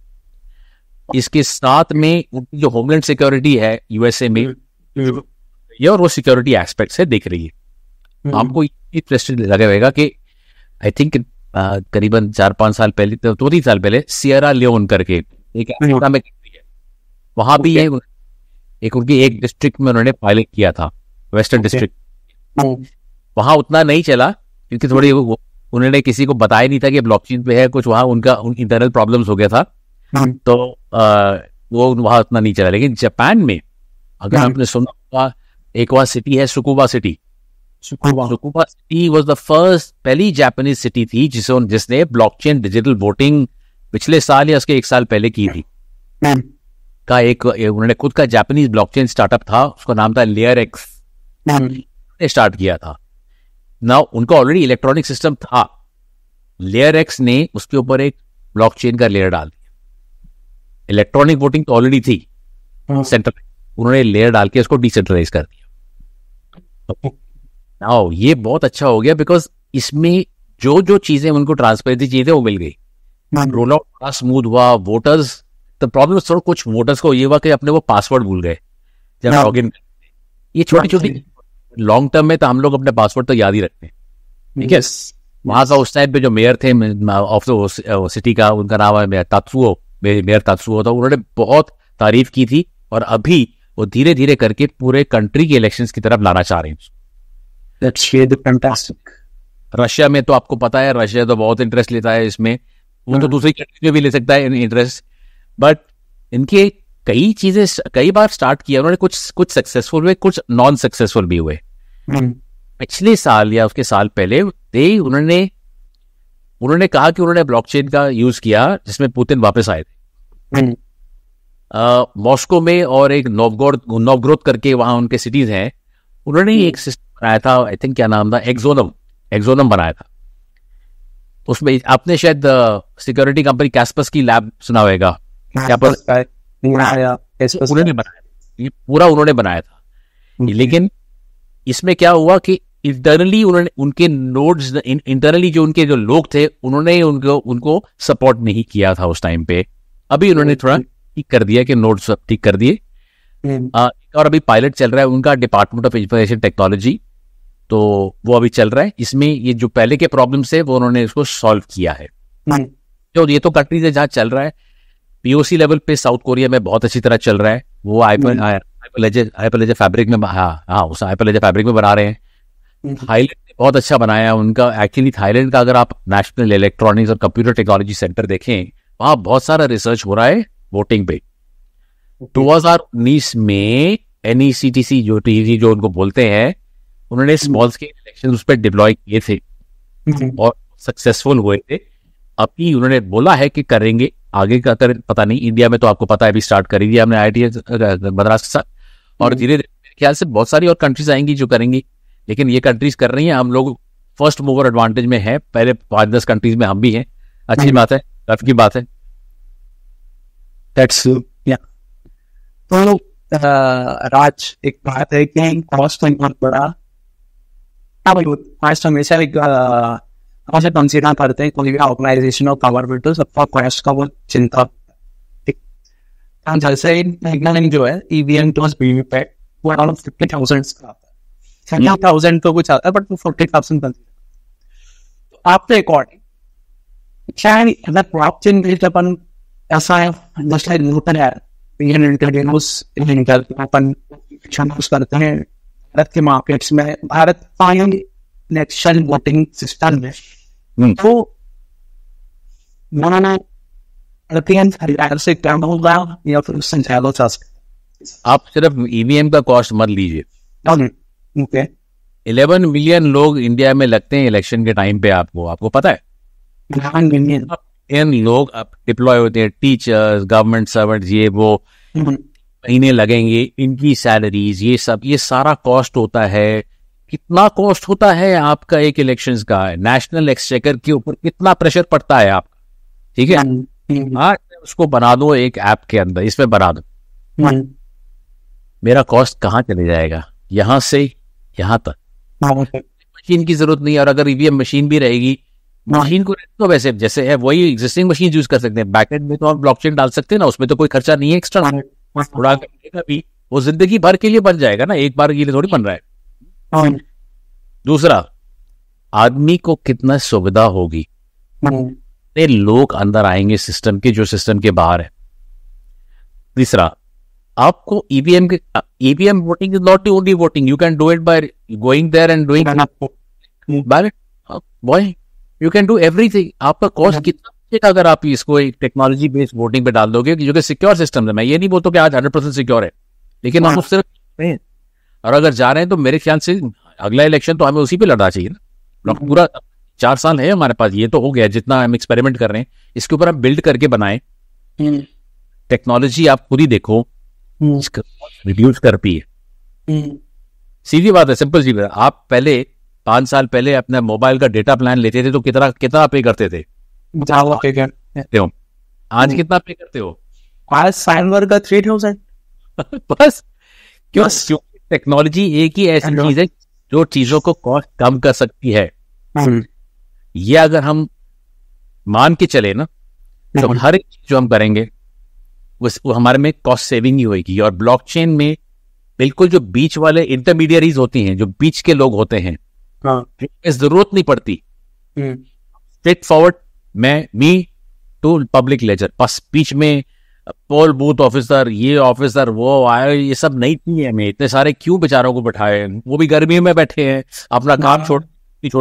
इसके साथ में जो होमलैंड सिक्योरिटी है USA में, ये और वो सिक्योरिटी एस्पेक्ट से देख रही है। आपको इंटरेस्टेड लगे रहेगा कि आई थिंक करीबन 4-5 साल पहले, 2-3 साल पहले सियरा लियोन करके एक अफ्रीका में है, वहां भी है एक उनकी एक डिस्ट्रिक्ट में उन्होंने पायलट किया था, वेस्टर्न डिस्ट्रिक्ट। वहां उतना नहीं चला क्योंकि थोड़ी उन्होंने किसी को बताया नहीं था कि ब्लॉकचेन पे है कुछ, वहां उनका इंटरनल प्रॉब्लम्स हो गया था, तो वो वहां उतना नहीं चला। लेकिन जापान में अगर आपने सुना होगा, एक वहां सिटी है Tsukuba city. Tsukuba city was the first, पहली जापानीज सिटी थी जिसने ब्लॉकचेन डिजिटल वोटिंग पिछले साल या उसके 1 साल पहले की थी। का एक उन्होंने खुद का जापानीज ब्लॉकचेन स्टार्टअप था, उसका नाम था लेयरएक्स, ने स्टार्ट किया था। ना उनका ऑलरेडी इलेक्ट्रॉनिक सिस्टम था, लेयरएक्स ने उसके ऊपर एक ब्लॉकचेन का लेयर डाल दिया। इलेक्ट्रॉनिक वोटिंग तो ऑलरेडी थी सेंट्रल, उन्होंने लेयर डाल के उसको डिसेंट्रलाइज कर दिया। नाउ ये बहुत अच्छा हो गया बिकॉज इसमें जो चीजें उनको ट्रांसपेरेंसी चाहिए थे वो मिल गई, रोल आउट बड़ा स्मूथ हुआ। वोटर्स, द प्रॉब्लम थोड़ा कुछ वोटर्स को ये हुआ कि अपने वो पासवर्ड भूल गए जब लॉग इन। ये छोटी छोटी, लॉन्ग टर्म में तो हम लोग अपने पासवर्ड तो याद ही रखते हैं, ठीक है। वहां का उस टाइम पे जो मेयर थे ऑफ द सिटी का, उनका नाम है मेयर तात्सुओ था, उन्होंने बहुत तारीफ की थी और अभी वो धीरे धीरे करके पूरे कंट्री के इलेक्शंस की तरफ लाना चाह रहे हैं। That's really fantastic. रशिया में तो आपको पता है, रशिया तो बहुत इंटरेस्ट लेता है इसमें, वो तो दूसरी कंट्री में भी ले सकता है इंटरेस्ट, बट इनके कई चीजें कई बार स्टार्ट किया उन्होंने, कुछ सक्सेसफुल हुए, कुछ नॉन सक्सेसफुल भी हुए। पिछले साल या उसके साल पहले उन्होंने कहा कि उन्होंने ब्लॉकचेन का यूज किया जिसमें पुतिन वापस आए थे मॉस्को में, और एक नोवगोरोद करके वहां उनके सिटीज हैं, उन्होंने एक सिस्टम बनाया था, आई थिंक क्या नाम था, एक्सोनम बनाया था। उसमें आपने शायद सिक्योरिटी कंपनी कैस्पस की लैब सुना होगा, उन्होंने बनाया, ये पूरा उन्होंने बनाया था। लेकिन इसमें क्या हुआ कि इंटरनली उन्होंने उनके नोड्स, इंटरनली जो उनके जो लोग थे, उन्होंने उनको सपोर्ट नहीं किया था उस टाइम पे। अभी उन्होंने थोड़ा ठीक कर दिया कि नोड्स सब ठीक कर दिए, और अभी पायलट चल रहा है उनका डिपार्टमेंट ऑफ इंफॉर्मेशन टेक्नोलॉजी, तो वो अभी चल रहा है। इसमें ये जो पहले के प्रॉब्लम्स है वो उन्होंने इसको सॉल्व किया है। तो ये तो कंट्रीज है जहाँ चल रहा है। पीओसी लेवल पे साउथ कोरिया में बहुत अच्छी तरह चल रहा है, वो हाइपरलेजर फैब्रिक में, उस हाइपरलेजर फैब्रिक में बना रहे हैं। थाईलैंड ने बहुत अच्छा बनाया है उनका। एक्चुअली थाईलैंड का अगर आप नेशनल इलेक्ट्रॉनिक्स और कंप्यूटर टेक्नोलॉजी सेंटर देखें, वहां बहुत सारा रिसर्च हो रहा है वोटिंग पे। 2019 में NECTC जो उनको बोलते हैं, उन्होंने स्मॉल स्केल इलेक्शन उस पर डिप्लॉय किए थे और सक्सेसफुल हुए थे। अभी उन्होंने बोला है कि करेंगे, आगे का कर पता नहीं। इंडिया में तो आपको पता है अभी स्टार्ट कर दिया हमने IIT मद्रास के साथ, और धीरे धीरे मेरे ख्याल से बहुत सारी और कंट्रीज आएंगी जो करेंगी। लेकिन ये कंट्रीज कर रही हैं, हम लोग फर्स्ट मूवर एडवांटेज में है, पहले 5-10 कंट्रीज में हम भी हैं। अच्छी बात है, गर्व की बात है। That's तो राज, एक बात है कि कॉस्ट बहुत बड़ा, कॉस्ट हमेशा एक हमेशा कंसीडर करते हैं कोई भी ऑर्गेनाइजेशन और गवर्नमेंट, तो सबका कॉस्ट का वो चिंता। जैसे जो है EVM प्लस वीवीपैट, वो अराउंड 50,000 का आता है, 70,000 तो कुछ आता है, बट 40,000 का। तो आपके अकॉर्डिंग क्या है, अगर ब्लॉकचेन बेस्ड अपन ऐसा है, जस्ट लाइक न्यूटन है, अपन करते हैं भारत के मार्केट्स में, भारत इलेक्शन वोटिंग सिस्टम में, तो से क्या होगा या फिर उससे ज्यादा चाह सकते। आप सिर्फ EVM का कॉस्ट मत लीजिए। ओके, 11 मिलियन लोग इंडिया में लगते हैं इलेक्शन के टाइम पे, आपको पता है? 11 मिलियन इन लोग अब डिप्लॉय होते हैं, टीचर्स, गवर्नमेंट सर्वेंट्स, ये वो महीने लगेंगे, इनकी सैलरीज, ये सब, ये सारा कॉस्ट होता है। कितना कॉस्ट होता है आपका एक इलेक्शंस का? नेशनल एक्सचेकर के ऊपर कितना प्रेशर पड़ता है आपका? ठीक है, आज उसको बना दो एक ऐप के अंदर, इसमें बना दो, मेरा कॉस्ट कहाँ चले जाएगा? यहाँ से यहाँ तक मशीन की जरूरत नहीं है। और अगर EVM मशीन भी रहेगी, मशीन को तो वैसे जैसे है वही एग्जिस्टिंग मशीन यूज कर सकते हैं। बैकएंड में तो आप ब्लॉकचेन डाल सकते हैं ना, उसमें तो कोई खर्चा नहीं है एक्स्ट्रा। थोड़ा भी वो जिंदगी भर के लिए बन जाएगा ना, एक बार के लिए थोड़ी बन रहा है। दूसरा, आदमी को कितना सुविधा होगी, कितने लोग अंदर आएंगे सिस्टम के जो सिस्टम के बाहर है। तीसरा, आपको EVM voting is not the only voting, you can do it by going there and doing ballot boy, you can do everything. आपका कॉस्ट कितना बचेगा अगर आप इसको एक टेक्नोलॉजी बेस्ड वोटिंग पे डाल दोगे, जो कि सिक्योर सिस्टम है। मैं ये नहीं बोलता कि आज 100% सिक्योर है, लेकिन हम उससे, और अगर जा रहे हैं तो मेरे ख्याल से अगला इलेक्शन तो हमें उसी पे लड़ना चाहिए ना। पूरा 4 साल है हमारे पास, ये तो हो गया जितना हम एक्सपेरिमेंट कर रहे हैं, इसके ऊपर हम बिल्ड करके बनाए टेक्नोलॉजी। आप खुद ही देखो रिड्यूस करती है, सीधी बात है, सिंपल सी बात। आप पहले 5 साल पहले अपना मोबाइल का डेटा प्लान लेते थे तो कितना पे करते थे? आज कितना पे करते हो? आज साल भर का 3,000 बस। क्यों? टेक्नोलॉजी एक ही ऐसी चीज है जो चीजों को कॉस्ट कम कर सकती है। ये अगर हम मान के चले ना, तो हर एक चीज जो हम करेंगे वो हमारे में कॉस्ट सेविंग ही होगी। और ब्लॉकचेन में बिल्कुल जो बीच वाले इंटरमीडियरीज होती हैं, जो बीच के लोग होते हैं, जरूरत नहीं पड़ती। Straight forward me to public ledger, बस बीच में पोल बूथ ऑफिसर, ये ऑफिसर, वो आए, ये सब नहीं चाहिए हमें। इतने सारे क्यों बेचारों को बैठाए? वो भी गर्मी में बैठे हैं, अपना काम छोड़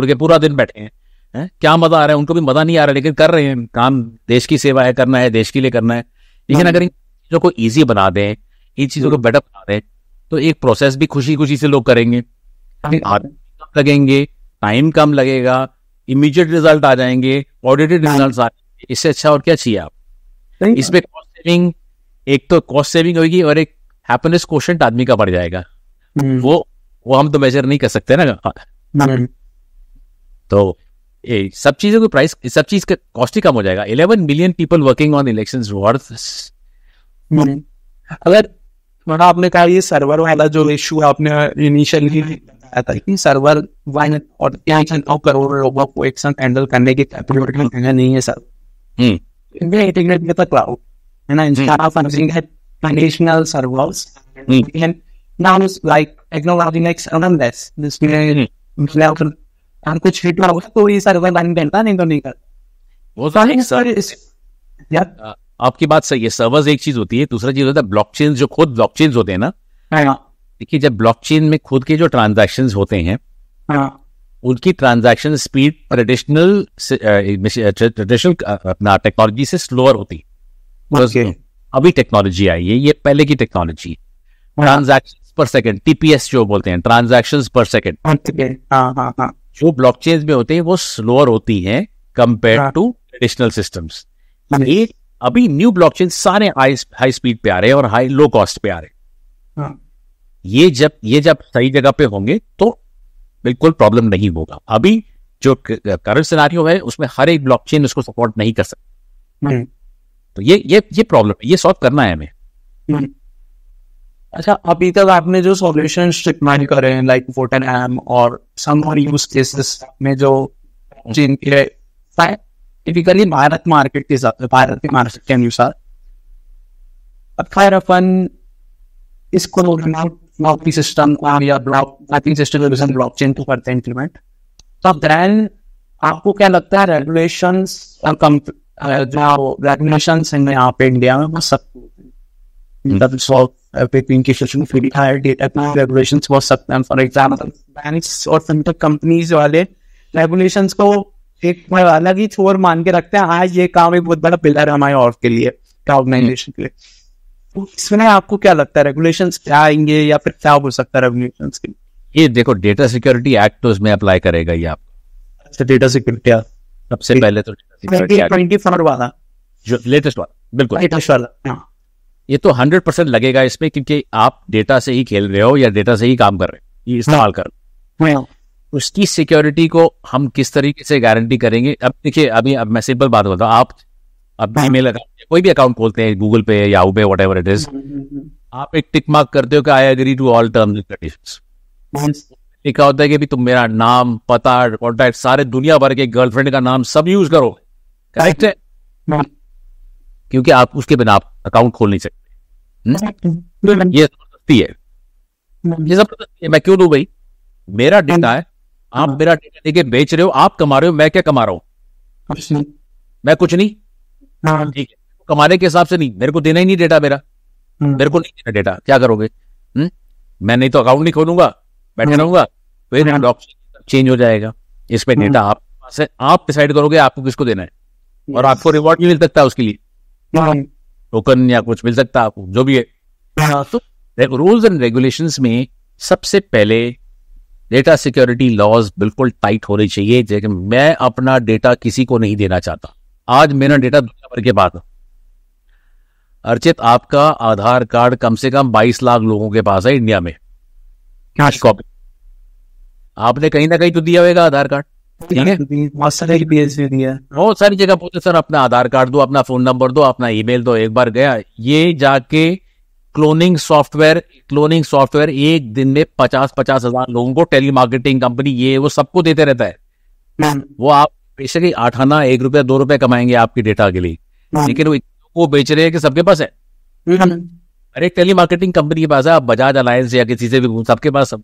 के पूरा दिन बैठे हैं। क्या मजा आ रहा है? उनको भी मजा नहीं आ रहा है, लेकिन कर रहे हैं काम। देश की सेवा है, करना है, देश के लिए करना है। लेकिन अगर इन चीजों को ईजी बना दें, इन चीजों को बेटर बना दें, तो एक प्रोसेस भी खुशी खुशी से लोग करेंगे। लगेंगे, टाइम कम लगेगा, इमीडिएट रिजल्ट आ जाएंगे, ऑडिटेड रिजल्ट आ जाएंगे। इससे अच्छा और क्या चाहिए आप? इसमें कॉस्ट सेविंग, एक तो कॉस्ट सेविंग होगी और एक हैप्पीनेस कोशेंट आदमी का बढ़ जाएगा। वो हम तो मेजर नहीं कर सकते ना। तो ये सब चीजों की प्राइस, सब चीज का कॉस्ट ही कम हो जाएगा। 11 million people working on elections worth. अगर मतलब आपने कहा ये सर्वर वाला जो इशू आपने इनिशियली बताया था कि सर्वर वन और 9 करोड़ लोगों को एक साथ हैंडल करने की कैपेबिलिटी नहीं है sir, integrate with the cloud, है ना, instead of using traditional servers and now it's like technology next unless जिसमें मतलब और कुछ हिट होगा तो ये सर्वर लाइन बनता नहीं तो नहीं करता। वो तो सर आपकी बात सही है। सर्वर्स एक चीज होती है, दूसरा चीज होता है ब्लॉकचेन, जो खुद ब्लॉकचेन होते हैं ना। देखिए जब ब्लॉकचेन में खुद के जो ट्रांजैक्शंस होते हैं उनकी ट्रांजैक्शन स्पीड ट्रेडिशनल अपना टेक्नोलॉजी से स्लोअर होती है। अभी टेक्नोलॉजी आई है, ये पहले की टेक्नोलॉजी। ट्रांजैक्शन पर सेकंड, टीपीएस जो बोलते हैं, ट्रांजैक्शंस पर सेकंड, जो ब्लॉकचेन में होते हैं वो स्लोअर होती हैं कंपेयर टू ट्रेडिशनल सिस्टम्स। ये अभी न्यू ब्लॉकचेन सारे हाई स्पीड पे आ रहे हैं और हाई लो कॉस्ट पे आ रहे हैं। ये जब सही जगह पे होंगे तो बिल्कुल प्रॉब्लम नहीं होगा। अभी जो करंट सिनेरियो है उसमें हर एक ब्लॉकचेन उसको सपोर्ट नहीं कर सकता। तो ये प्रॉब्लम है, ये सॉल्व करना है हमें। अच्छा, अभी तक आपने जो सॉल्यूशन इस्तेमाल करे हैं लाइक वोटर और सम और यूज केसेस में जो जिनके टिपिकली भारत मार्केट के साथ, भारत के मार्केट के अनुसार अपन इसको ब्लॉकिंग सिस्टम या ब्लॉकिंग सिस्टम ब्लॉकचेन को करते हैं इम्प्लीमेंट, तो देन आपको क्या लगता है रेगुलेशंस जो रेगुलेशंस हैं यहाँ पे इंडिया में वो सब regulations बहुत सकते हैं। फॉर एग्जाम्पल बैंक्स और फिनटेक कंपनीज वाले रेगुलेशंस को एक अलग ही छोर मान के रखते हैं। आज ये काम एक बहुत बड़ा पिलर है हमारे और के लिए, ऑर्गेनाइजेशन के लिए। तो इसमें आपको क्या लगता है रेगुलेशंस क्या आएंगे या फिर क्या हो सकता है रेगुलेशंस के? ये देखो डेटा सिक्योरिटी एक्ट तो इसमें अप्लाई करेगा ही आप। अच्छा, डेटा सिक्योरिटी सबसे पहले तो 24 वाला जो लेटेस्ट वाला, बिल्कुल लेटेस्ट वाला, ये तो 100% लगेगा इसमें, क्योंकि आप डेटा से ही खेल रहे हो या डेटा से ही काम कर रहे हो, ये इस्तेमाल कर रहे हो। उसकी सिक्योरिटी को हम किस तरीके से गारंटी करेंगे? अब देखिए, अब मैं सिंपल बात बोलता हूँ। आप अब ईमेल अकाउंट, कोई भी अकाउंट खोलते हैं, गूगल पे, याहू पे, व्हाटएवर इट इज, आप एक टिक मार्क करते हो कि I agree to all terms and conditions. लिखा होता है कि भी तुम मेरा नाम, पता, कॉन्टैक्ट, सारे दुनिया भर के गर्लफ्रेंड का नाम सब यूज करो, करेक्ट है? क्योंकि आप उसके बिना आप अकाउंट खोल नहीं सकते। ये जबरदस्ती है, ये जबरदस्ती है। मैं क्यों दूं भाई? मेरा डेटा है, आप मेरा डेटा लेके बेच रहे हो, आप कमा रहे हो, मैं क्या कमा रहा हूं? मैं कुछ नहीं, ठीक है, कमाने के हिसाब से नहीं, मेरे को देना ही नहीं डेटा मेरा, मेरे को नहीं देना डेटा, क्या करोगे? मैं नहीं तो अकाउंट नहीं खोलूंगा, बैठे रहूंगा, फिर ब्लॉकचेन चेंज हो जाएगा। इसमें डेटा आप पास है, आप डिसाइड करोगे आपको किसको देना है, और आपको रिवॉर्ड भी मिल सकता है उसके लिए, टोकन या कुछ मिल सकता है आपको, जो भी है। तो रूल्स एंड रेगुलेशंस में सबसे पहले डेटा सिक्योरिटी लॉज बिल्कुल टाइट होने चाहिए। जैसे मैं अपना डेटा किसी को नहीं देना चाहता। आज मेरा डेटा दुनिया भर के पास है। अर्चित, आपका आधार कार्ड कम से कम 22 लाख लोगों के पास है इंडिया में, कॉपी आपने कहीं ना कहीं तो दिया होगा आधार कार्ड, ठीक है? बहुत सारी जगह बोलते सर अपना आधार कार्ड दो, अपना फोन नंबर दो, अपना ईमेल दो। एक बार गया, ये जाके क्लोनिंग सॉफ्टवेयर एक दिन में 50 हजार लोगों को, टेलीमार्केटिंग कंपनी ये वो सबको देते रहता है। वो आप बेशक 8 आना, 1 रुपया 2 रुपया कमाएंगे आपके डेटा के लिए, लेकिन वो बेच रहे हैं कि सबके पास है। अरे टेलीमार्केटिंग कंपनी के पास है, आप बजाज अलायंस या किसी से भी, सबके पास सब।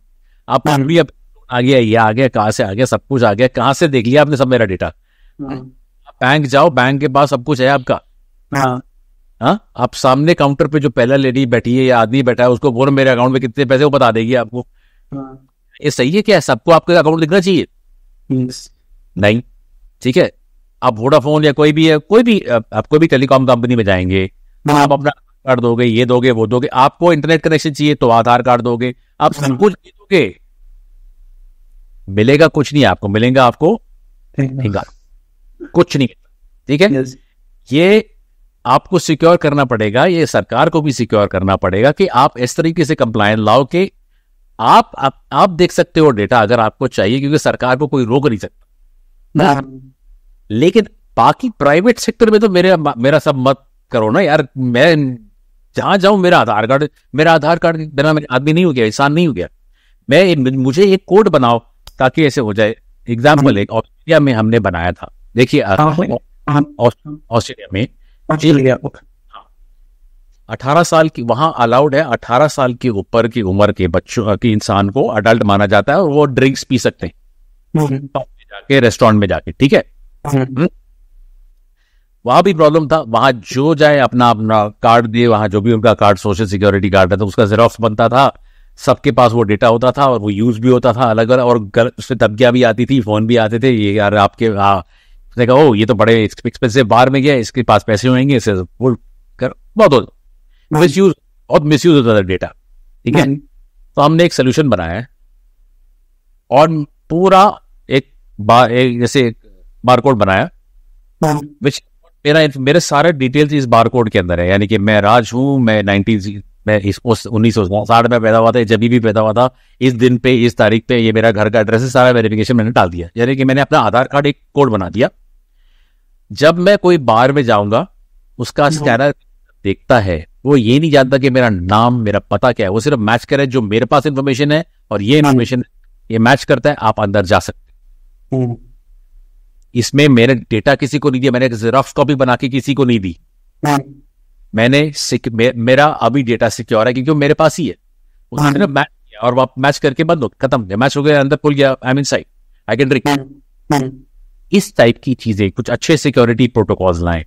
आप भी आ गया, ये आ गया, कहाँ से आ गया, सब कुछ आ गया, कहाँ से देख लिया आपने सब मेरा डेटा? बैंक जाओ, बैंक के पास सब कुछ है आपका। हाँ, आप सामने काउंटर पे जो पहला लेडी बैठी है या आदमी बैठा है, उसको बोलो मेरे अकाउंट में कितने पैसे, वो बता देगी आपको। ये सही है क्या? सबको आपका अकाउंट दिखना चाहिए? नहीं, ठीक है। आप वोडाफोन या कोई भी है, आप कोई भी टेलीकॉम कंपनी में जाएंगे, आप अपना कार्ड दोगे, ये दोगे, वो दोगे। आपको इंटरनेट कनेक्शन चाहिए तो आधार कार्ड दोगे, आप सब कुछ दोगे, मिलेगा कुछ नहीं आपको, मिलेगा आपको ठेंगा, कुछ नहीं। ठीक है, ये आपको सिक्योर करना पड़ेगा, ये सरकार को भी सिक्योर करना पड़ेगा कि आप इस तरीके से कंप्लायंस लाओ कि आप देख सकते हो डेटा अगर आपको चाहिए, क्योंकि सरकार को कोई रोक नहीं सकता। लेकिन बाकी प्राइवेट सेक्टर में तो मेरा सब मत करो ना यार। मैं जहां जाऊं मेरा आधार कार्ड बिना मेरे आदमी नहीं हो गया, इंसान नहीं हो गया। मुझे एक कोड बनाओ ताकि ऐसे हो जाए। एग्जाम्पल एक ऑस्ट्रेलिया में हमने बनाया था। देखिए ऑस्ट्रेलिया में 18 साल की वहां अलाउड है, 18 साल के ऊपर की उम्र के बच्चों की इंसान को अडल्ट माना जाता है और वो ड्रिंक्स पी सकते हैं जाके, रेस्टोरेंट में जाके। ठीक है, वहां भी प्रॉब्लम था। वहां जो जाए अपना कार्ड दिए, वहां जो भी उनका कार्ड सोशल सिक्योरिटी कार्ड है तो उसका जेरोक्स बनता था, सबके पास वो डेटा होता था और वो यूज भी होता था अलग अलग, और उसमें धमकियां भी आती थी, फोन भी आते थे, ये यार आपके देखा ओ ये तो बड़े एक्सपेंसिव बार में गया, इसके पास पैसे होंगे, इसे वो कर बहुत मिसयूज होता था डेटा। ठीक है, तो हमने एक सोल्यूशन बनाया है और पूरा एक जैसे बारकोड बनाया, विच मेरे सारे डिटेल्स इस बारकोड के अंदर है। यानी कि मैं राज हूं, मैं 1960 में पैदा हुआ था, जब भी पैदा हुआ था, इस दिन पे इस तारीख पे, ये मेरा घर का एड्रेस है, सारा वेरिफिकेशन मैंने डाल दिया। यानी कि मैंने अपना आधार कार्ड एक कोड बना दिया। जब मैं कोई बार में जाऊंगा उसका स्कैनर देखता है, वो ये नहीं जानता कि मेरा नाम मेरा पता क्या है, वो सिर्फ मैच करे जो मेरे पास इंफॉर्मेशन है और ये इंफॉर्मेशन ये मैच करता है, आप अंदर जा सकते। इसमें मैंने डेटा किसी को नहीं दिया, मैंने एक जेरॉक्स कॉपी बना के किसी को नहीं दी। मेरा अभी डेटा सिक्योर है क्योंकि मेरे पास ही है। उसने मैच किया और मैच करके बंद हो खत्म, मैच हो गया, अंदर खुल गया, I am inside, I can drink. इस टाइप की चीजें, कुछ अच्छे सिक्योरिटी प्रोटोकॉल्स लाएं,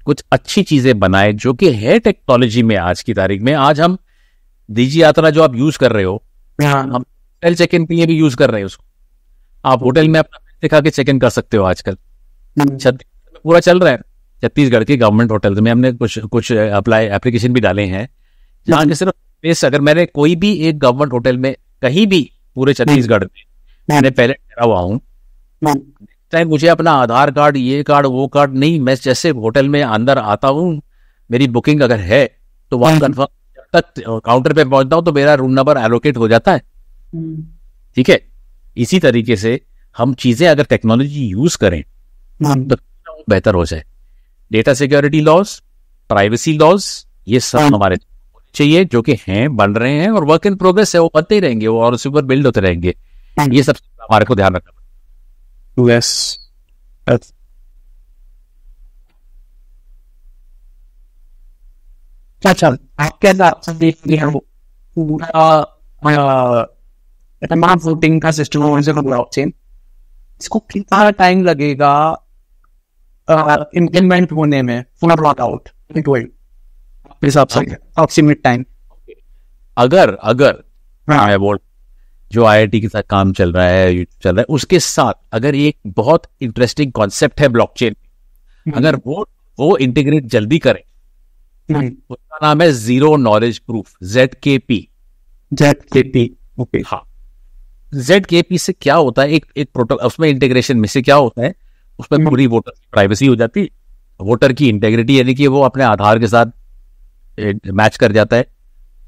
कुछ अच्छी चीजें बनाएं जो कि है टेक्नोलॉजी में आज की तारीख में। आज हम दीजी यात्रा जो आप यूज कर रहे हो, हम होटल चेक इन के लिए भी यूज कर रहे हैं उसको। आप होटल में अपना दिखा के चेक इन कर सकते हो। आजकल छत्तीसगढ़ में पूरा चल रहा है, छत्तीसगढ़ के गवर्नमेंट होटल्स में हमने कुछ एप्लीकेशन भी डाले हैं जहाँ के सिर्फ अगर मैंने कोई भी एक गवर्नमेंट होटल में कहीं भी पूरे छत्तीसगढ़ में मैंने पहले ठहरा हुआ हूँ, चाहे मुझे अपना आधार कार्ड, ये कार्ड, वो कार्ड नहीं, मैं जैसे होटल में अंदर आता हूँ, मेरी बुकिंग अगर है तो वहां कन्फर्म तक काउंटर पे पहुंचता हूँ तो मेरा रूम नंबर एलोकेट हो जाता है। ठीक है, इसी तरीके से हम चीजें अगर टेक्नोलॉजी यूज करें तो बेहतर हो जाए। Data security laws, privacy laws, ये सब हमारे चाहिए, जो कि हैं, बन रहे हैं और वर्क इन प्रोग्रेस है, वो बनते ही रहेंगे, वो और उसी पर बिल्ड होते रहेंगे। ये सब हमारे को ध्यान रखना। Yes. अच्छा, आपके पूरा वोटिंग का सिस्टम ब्लॉकचेन, इसको कितना टाइम लगेगा इम्प्लीमेंट होने में, पूरा ब्लॉक आउट हिसाब से अप्रोक्सीमेट टाइम? अगर मैं बोल जो IIT के साथ काम चल रहा है उसके साथ अगर एक बहुत इंटरेस्टिंग कॉन्सेप्ट है ब्लॉकचेन, अगर वो इंटीग्रेट जल्दी करें, उसका नाम है zero knowledge proof, ZKP। Okay, हाँ, ZKP से क्या होता है, एक प्रोटोकॉल, उसमें इंटीग्रेशन में से क्या होता है, उसमें पूरी वोटर की प्राइवेसी हो जाती है, वोटर की इंटेग्रिटी, यानी कि वो अपने आधार के साथ मैच कर जाता है,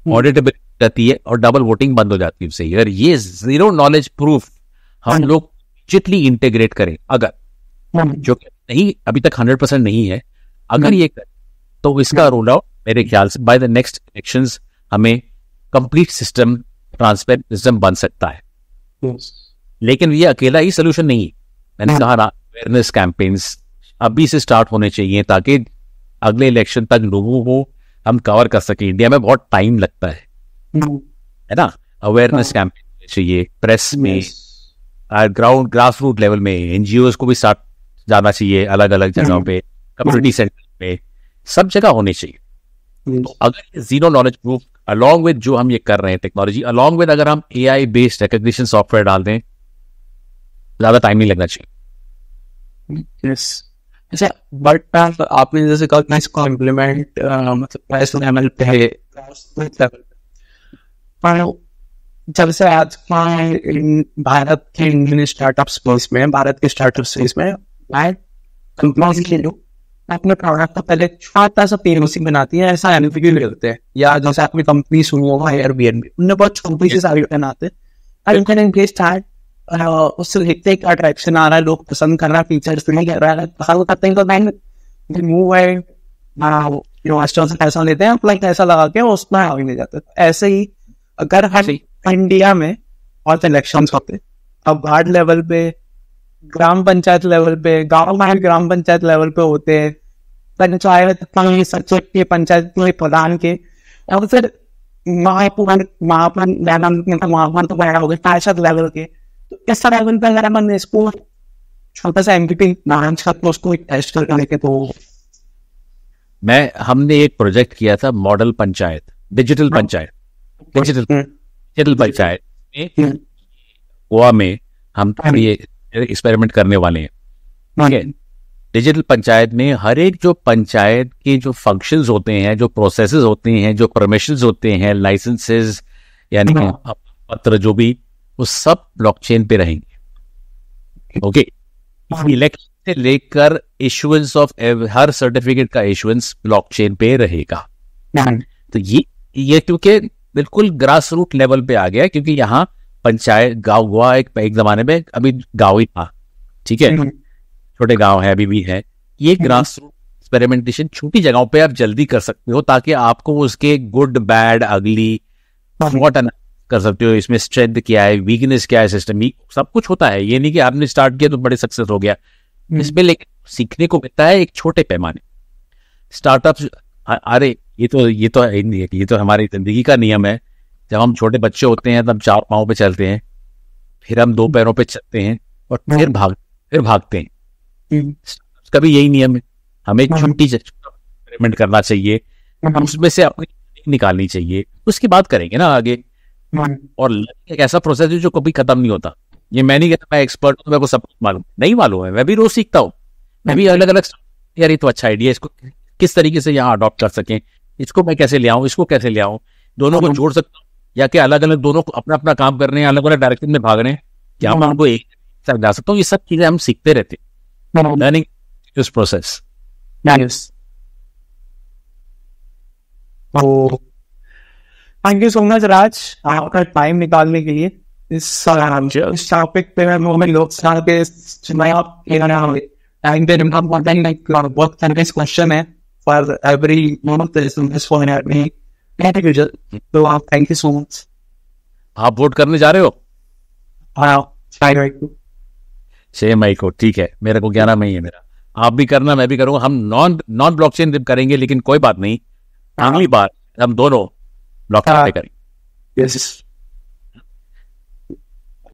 ऑडिटेबिलिटी जाती है और डबल वोटिंग बंद हो जाती है उससे। अगर ये जीरो नॉलेज प्रूफ हम लोग चिटली इंटीग्रेट करें, अगर जो नहीं अभी तक 100% नहीं है, अगर ये करें तो इसका रोल आउट मेरे ख्याल से बाय द नेक्स्ट इलेक्शंस हमें कंप्लीट सिस्टम, ट्रांसपेरेंट सिस्टम बन सकता है। लेकिन ये अकेला ही सोल्यूशन नहीं, मैंने कहा ना, अवेयरनेस कैंपेन्स अभी से स्टार्ट होने चाहिए ताकि अगले इलेक्शन तक लोगों को हम कवर कर सके। इंडिया में बहुत टाइम लगता है ना, अवेयरनेस कैंपेन चाहिए, प्रेस में, ग्राउंड ग्रास रूट लेवल में, NGOs को भी साथ जाना चाहिए, अलग अलग जगहों पे, कम्युनिटी सेंटर पे, सब जगह होनी चाहिए। तो अगर zero knowledge proof along with जो हम ये कर रहे हैं टेक्नोलॉजी, अलॉन्ग विद अगर हम AI बेस्ड रिकग्निशन सॉफ्टवेयर डाल दें, ज्यादा टाइम नहीं लगना चाहिए। अच्छा, बट आपने जैसे कहा इसको इम्प्लीमेंट मतलब ML पे है, जब से आज भारत के इंडियन स्टार्टअप स्पेस में, भारत के स्टार्टअप स्पेस में मैं कंपनीज के लोग अपने प्रोडक्ट का पहले छोटा सा POC बनाती है, ऐसा MVP करते हैं, या जैसे आपने कंपनी सुनी होगा Airbnb, उन्हें बहुत छोटी सी सारी बनाते हैं, उससे देखते हैं अट्रैक्शन आ रहा है, लोग पसंद कर रहा है, फीचर्स नहीं कर रहा है, पसंद करते हैं तो देन मूव है, इन्वेस्टर से पैसा लेते हैं, अपना पैसा लगा के उसमें आगे ले जाते हैं। ऐसे ही अगर हर इंडिया में और इलेक्शन होते, अब वार्ड लेवल पे, ग्राम पंचायत लेवल पे, गाँव में ग्राम पंचायत लेवल पे होते हैं, पंचायत सचिव के, पंचायत के प्रधान के, और फिर महापन तो बड़ा हो गए पार्षद लेवल के। तो इस लेवल पे अगर हमने इसको छोटा सा MVP नाम छात्र उसको टेस्ट करने के, तो हमने एक प्रोजेक्ट किया था, मॉडल पंचायत, डिजिटल पंचायत में गोवा में हम ये एक्सपेरिमेंट करने वाले हैं। ठीक है, डिजिटल पंचायत में हर एक जो पंचायत के जो फंक्शंस होते हैं, जो प्रोसेसेस होते हैं, जो परमिशंस होते हैं, लाइसेंसेस यानी पत्र जो भी, वो सब ब्लॉकचेन पे रहेंगे। ओके, इलेक्शन से लेकर इशुएंस ऑफ हर सर्टिफिकेट का इशुएंस ब्लॉकचेन पे रहेगा। तो ये क्योंकि बिल्कुल ग्रास रूट लेवल पे आ गया, क्योंकि यहाँ पंचायत गाँव हुआ एक जमाने में, अभी गाँव ही था, ठीक है, छोटे गांव है, अभी भी है। ये ग्रास रूट एक्सपेरिमेंटेशन छोटी जगहों पे आप जल्दी कर सकते हो, ताकि आपको उसके गुड बैड अगली व्हाट कर सकते हो, इसमें स्ट्रेंथ क्या है, वीकनेस क्या है, सिस्टम सब कुछ होता है। ये नहीं कि आपने स्टार्ट किया तो बड़े सक्सेस हो गया इसमें, लेकिन सीखने को मिलता है एक छोटे पैमाने। स्टार्टअप्स, अरे ये तो हमारी जिंदगी का नियम है। जब हम छोटे बच्चे होते हैं तब 4 पाँव पे चलते हैं, फिर हम 2 पैरों पे चलते हैं, और फिर भागते हैं। उसका भी यही नियम है, हमें छोटी एक्सपेरिमेंट करना चाहिए, उसमें से अपनी निकालनी चाहिए, उसकी बात करेंगे ना आगे। और एक ऐसा प्रोसेस है जो कभी खत्म नहीं होता। ये मैं नहीं कहता मैं एक्सपर्ट हूं, मेरे को सब कुछ मालूम नहीं, मालूम है, मैं भी रोज सीखता हूँ। मैं भी अलग अलग, यार ये तो अच्छा आइडिया, इसको किस तरीके से यहाँ अडॉप्ट कर सकें, इसको मैं कैसे ले आऊँ, इसको कैसे ले आऊँ, दोनों को जोड़ सकता हूँ, या कि अलग अलग दोनों को अपना अपना काम कर रहे हैं, अलग अलग डायरेक्शन में भाग रहे हैं, क्या मैं उनको एक साथ ला सकता हूँ। ये सब चीजें हम सीखते रहते हैं, learning this process. Thank you so much Raj, आपका टाइम निकालने के लिए इस टॉपिक पे। मैं लोग बहुत सारे क्वेश्चन है फॉर एवरी मोमेंट में, तो आप थैंक यू सो मच। आप वोट करने जा रहे हो? हाँ, छह मई को, ठीक है, मेरे को 11 मई है मेरा। आप भी करना, मैं भी करूंगा। हम नॉन ब्लॉकचेन करेंगे, लेकिन कोई बात नहीं, अगली बार हम दोनों ब्लॉकचेन पे करेंगे। यस।